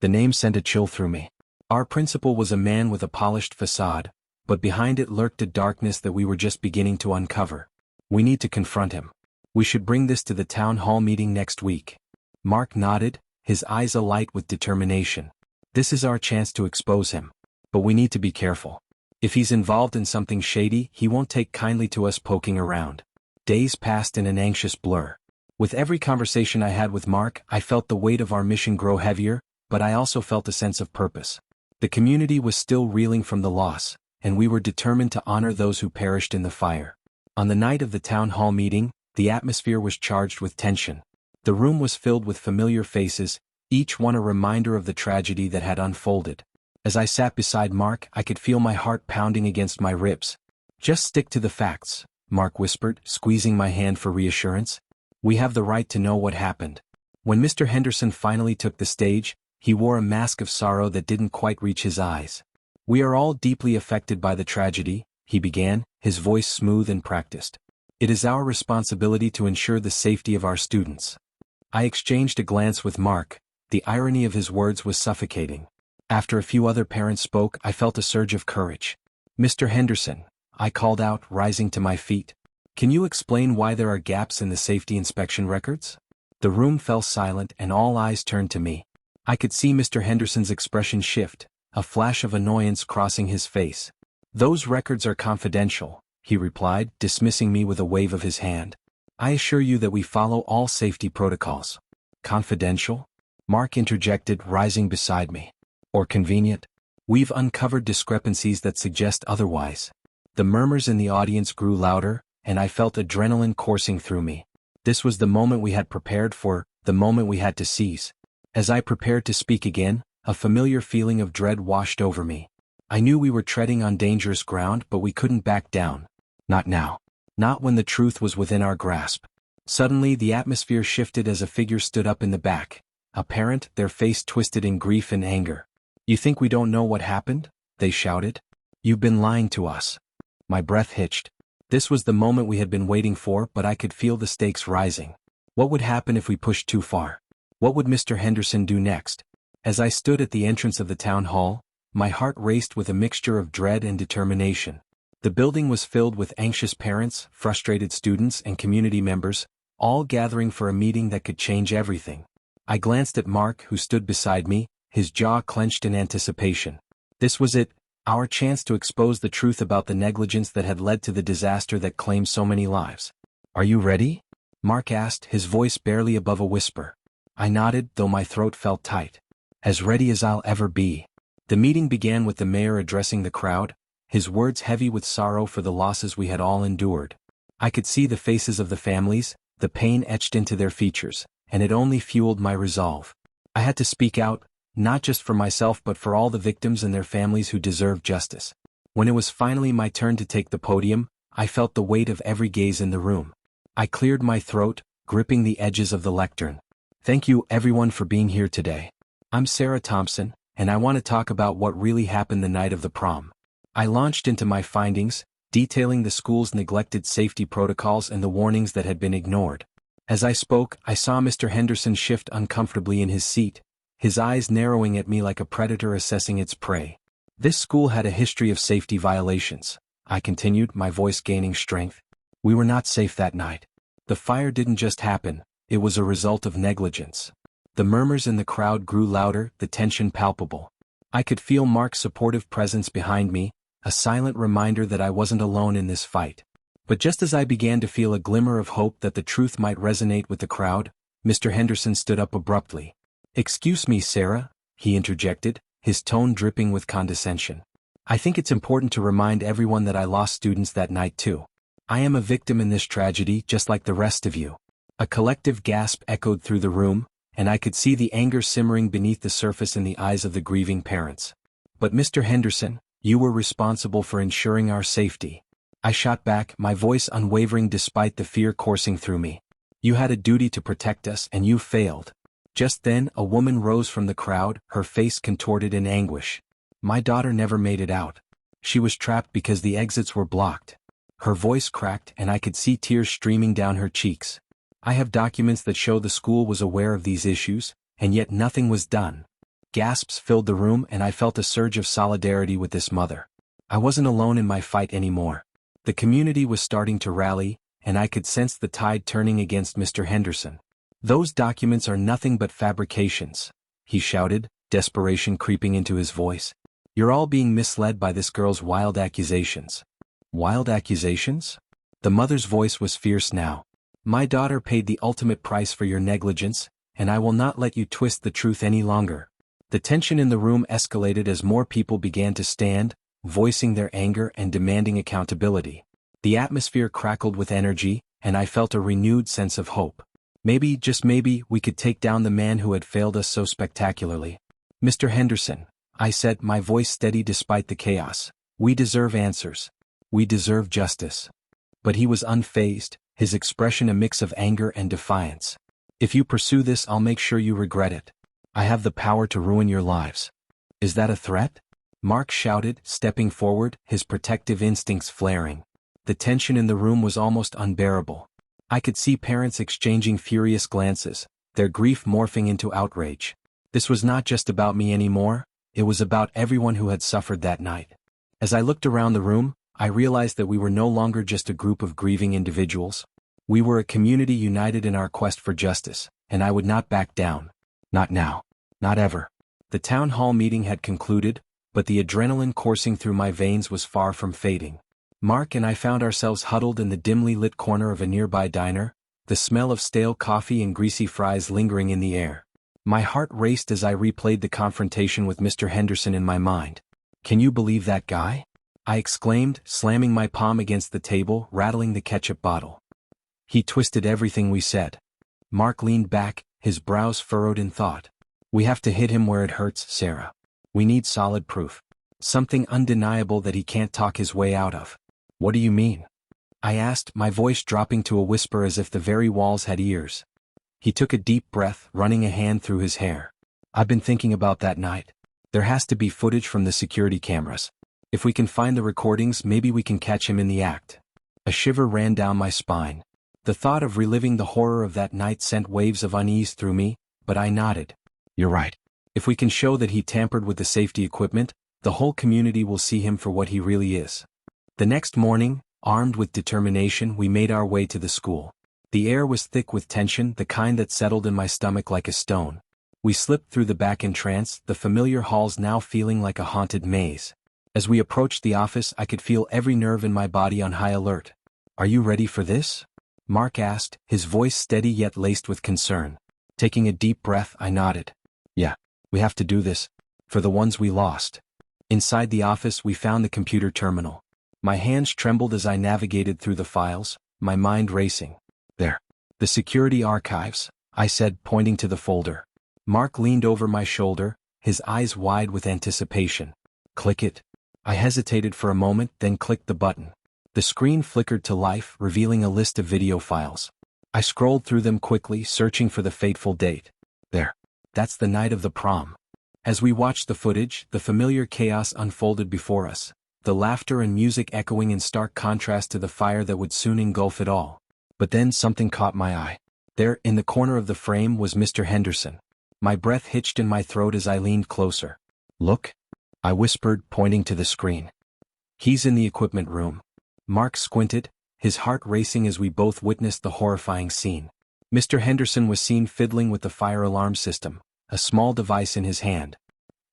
The name sent a chill through me. Our principal was a man with a polished facade, but behind it lurked a darkness that we were just beginning to uncover. "We need to confront him. We should bring this to the town hall meeting next week." Mark nodded, his eyes alight with determination. "This is our chance to expose him. But we need to be careful. If he's involved in something shady, he won't take kindly to us poking around." Days passed in an anxious blur. With every conversation I had with Mark, I felt the weight of our mission grow heavier, but I also felt a sense of purpose. The community was still reeling from the loss, and we were determined to honor those who perished in the fire. On the night of the town hall meeting, the atmosphere was charged with tension. The room was filled with familiar faces, each one a reminder of the tragedy that had unfolded. As I sat beside Mark, I could feel my heart pounding against my ribs. "Just stick to the facts," Mark whispered, squeezing my hand for reassurance. "We have the right to know what happened." When Mr. Henderson finally took the stage, he wore a mask of sorrow that didn't quite reach his eyes. "We are all deeply affected by the tragedy," he began, his voice smooth and practiced. "It is our responsibility to ensure the safety of our students." I exchanged a glance with Mark. The irony of his words was suffocating. After a few other parents spoke, I felt a surge of courage. "Mr. Henderson," I called out, rising to my feet, "can you explain why there are gaps in the safety inspection records?" The room fell silent and all eyes turned to me. I could see Mr. Henderson's expression shift, a flash of annoyance crossing his face. "Those records are confidential," he replied, dismissing me with a wave of his hand. "I assure you that we follow all safety protocols." "Confidential?" Mark interjected, rising beside me. "Or convenient? We've uncovered discrepancies that suggest otherwise." The murmurs in the audience grew louder, and I felt adrenaline coursing through me. This was the moment we had prepared for, the moment we had to seize. As I prepared to speak again, a familiar feeling of dread washed over me. I knew we were treading on dangerous ground, but we couldn't back down. Not now. Not when the truth was within our grasp. Suddenly the atmosphere shifted as a figure stood up in the back. A parent, their face twisted in grief and anger. "You think we don't know what happened?" they shouted. "You've been lying to us." My breath hitched. This was the moment we had been waiting for, but I could feel the stakes rising. What would happen if we pushed too far? What would Mr. Henderson do next? As I stood at the entrance of the town hall, my heart raced with a mixture of dread and determination. The building was filled with anxious parents, frustrated students, and community members, all gathering for a meeting that could change everything. I glanced at Mark, who stood beside me, his jaw clenched in anticipation. This was it, our chance to expose the truth about the negligence that had led to the disaster that claimed so many lives. "Are you ready?" Mark asked, his voice barely above a whisper. I nodded, though my throat felt tight. "As ready as I'll ever be." The meeting began with the mayor addressing the crowd, his words heavy with sorrow for the losses we had all endured. I could see the faces of the families, the pain etched into their features, and it only fueled my resolve. I had to speak out, not just for myself but for all the victims and their families who deserved justice. When it was finally my turn to take the podium, I felt the weight of every gaze in the room. I cleared my throat, gripping the edges of the lectern. "Thank you everyone for being here today. I'm Sarah Thompson, and I want to talk about what really happened the night of the prom." I launched into my findings, detailing the school's neglected safety protocols and the warnings that had been ignored. As I spoke, I saw Mr. Henderson shift uncomfortably in his seat, his eyes narrowing at me like a predator assessing its prey. "This school had a history of safety violations," I continued, my voice gaining strength. "We were not safe that night. The fire didn't just happen, it was a result of negligence." The murmurs in the crowd grew louder, the tension palpable. I could feel Mark's supportive presence behind me, a silent reminder that I wasn't alone in this fight. But just as I began to feel a glimmer of hope that the truth might resonate with the crowd, Mr. Henderson stood up abruptly. "Excuse me, Sarah," he interjected, his tone dripping with condescension. "I think it's important to remind everyone that I lost students that night too. I am a victim in this tragedy just like the rest of you." A collective gasp echoed through the room, and I could see the anger simmering beneath the surface in the eyes of the grieving parents. "But Mr. Henderson, you were responsible for ensuring our safety." I shot back, my voice unwavering despite the fear coursing through me. "You had a duty to protect us and you failed." Just then, a woman rose from the crowd, her face contorted in anguish. "My daughter never made it out. She was trapped because the exits were blocked." Her voice cracked and I could see tears streaming down her cheeks. "I have documents that show the school was aware of these issues, and yet nothing was done." Gasps filled the room and I felt a surge of solidarity with this mother. I wasn't alone in my fight anymore. The community was starting to rally, and I could sense the tide turning against Mr. Henderson. "Those documents are nothing but fabrications," he shouted, desperation creeping into his voice. "You're all being misled by this girl's wild accusations." "Wild accusations?" The mother's voice was fierce now. "My daughter paid the ultimate price for your negligence, and I will not let you twist the truth any longer." The tension in the room escalated as more people began to stand, voicing their anger and demanding accountability. The atmosphere crackled with energy, and I felt a renewed sense of hope. Maybe, just maybe, we could take down the man who had failed us so spectacularly. "Mr. Henderson," I said, my voice steady despite the chaos, "we deserve answers. We deserve justice." But he was unfazed, his expression a mix of anger and defiance. "If you pursue this, I'll make sure you regret it. I have the power to ruin your lives." "Is that a threat?" Mark shouted, stepping forward, his protective instincts flaring. The tension in the room was almost unbearable. I could see parents exchanging furious glances, their grief morphing into outrage. This was not just about me anymore, it was about everyone who had suffered that night. As I looked around the room, I realized that we were no longer just a group of grieving individuals. We were a community united in our quest for justice, and I would not back down. Not now. Not ever. The town hall meeting had concluded, but the adrenaline coursing through my veins was far from fading. Mark and I found ourselves huddled in the dimly lit corner of a nearby diner, the smell of stale coffee and greasy fries lingering in the air. My heart raced as I replayed the confrontation with Mr. Henderson in my mind. "Can you believe that guy?" I exclaimed, slamming my palm against the table, rattling the ketchup bottle. "He twisted everything we said." Mark leaned back, his brows furrowed in thought. "We have to hit him where it hurts, Sarah. We need solid proof. Something undeniable that he can't talk his way out of." "What do you mean?" I asked, my voice dropping to a whisper as if the very walls had ears. He took a deep breath, running a hand through his hair. "I've been thinking about that night. There has to be footage from the security cameras. If we can find the recordings, maybe we can catch him in the act." A shiver ran down my spine. The thought of reliving the horror of that night sent waves of unease through me, but I nodded. "You're right. If we can show that he tampered with the safety equipment, the whole community will see him for what he really is." The next morning, armed with determination, we made our way to the school. The air was thick with tension, the kind that settled in my stomach like a stone. We slipped through the back entrance, the familiar halls now feeling like a haunted maze. As we approached the office, I could feel every nerve in my body on high alert. "Are you ready for this?" Mark asked, his voice steady yet laced with concern. Taking a deep breath, I nodded. "Yeah, we have to do this. For the ones we lost." Inside the office, we found the computer terminal. My hands trembled as I navigated through the files, my mind racing. "There. The security archives," I said, pointing to the folder. Mark leaned over my shoulder, his eyes wide with anticipation. "Click it." I hesitated for a moment, then clicked the button. The screen flickered to life, revealing a list of video files. I scrolled through them quickly, searching for the fateful date. There. That's the night of the prom. As we watched the footage, the familiar chaos unfolded before us, the laughter and music echoing in stark contrast to the fire that would soon engulf it all. But then something caught my eye. There, in the corner of the frame, was Mr. Henderson. My breath hitched in my throat as I leaned closer. "Look," I whispered, pointing to the screen. "He's in the equipment room." Mark squinted, his heart racing as we both witnessed the horrifying scene. Mr. Henderson was seen fiddling with the fire alarm system, a small device in his hand.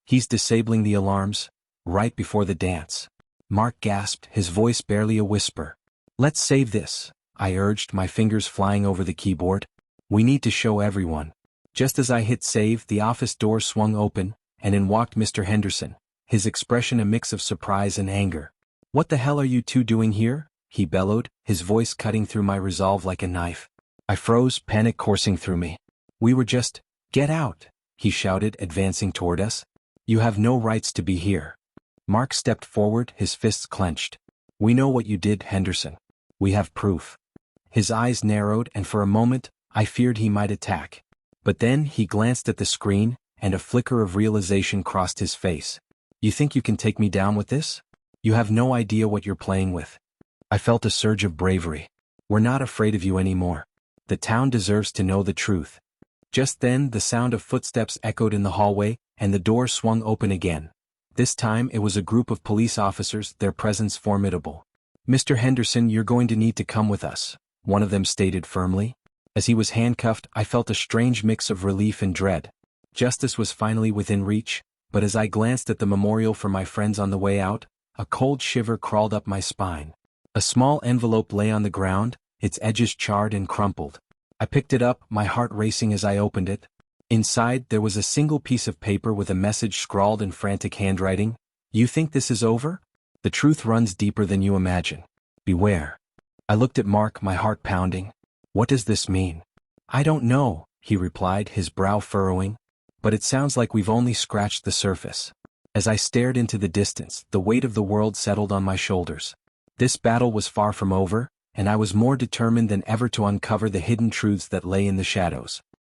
"He's disabling the alarms, right before the dance." Mark gasped, his voice barely a whisper. "Let's save this," I urged, my fingers flying over the keyboard. "We need to show everyone." Just as I hit save, the office door swung open, and in walked Mr. Henderson, his expression a mix of surprise and anger. "What the hell are you two doing here?" he bellowed, his voice cutting through my resolve like a knife. I froze, panic coursing through me. "We were just "Get out!" he shouted, advancing toward us. "You have no rights to be here." Mark stepped forward, his fists clenched. "We know what you did, Henderson. We have proof." His eyes narrowed, and for a moment, I feared he might attack. But then he glanced at the screen, and a flicker of realization crossed his face. "You think you can take me down with this? You have no idea what you're playing with." I felt a surge of bravery. "We're not afraid of you anymore. The town deserves to know the truth." Just then, the sound of footsteps echoed in the hallway, and the door swung open again. This time it was a group of police officers, their presence formidable. "Mr. Henderson, you're going to need to come with us," one of them stated firmly. As he was handcuffed, I felt a strange mix of relief and dread. Justice was finally within reach, but as I glanced at the memorial for my friends on the way out, a cold shiver crawled up my spine. A small envelope lay on the ground, its edges charred and crumpled. I picked it up, my heart racing as I opened it. Inside, there was a single piece of paper with a message scrawled in frantic handwriting. "You think this is over? The truth runs deeper than you imagine. Beware." I looked at Mark, my heart pounding. "What does this mean?" "I don't know," he replied, his brow furrowing. "But it sounds like we've only scratched the surface." As I stared into the distance, the weight of the world settled on my shoulders. This battle was far from over, and I was more determined than ever to uncover the hidden truths that lay in the shadows.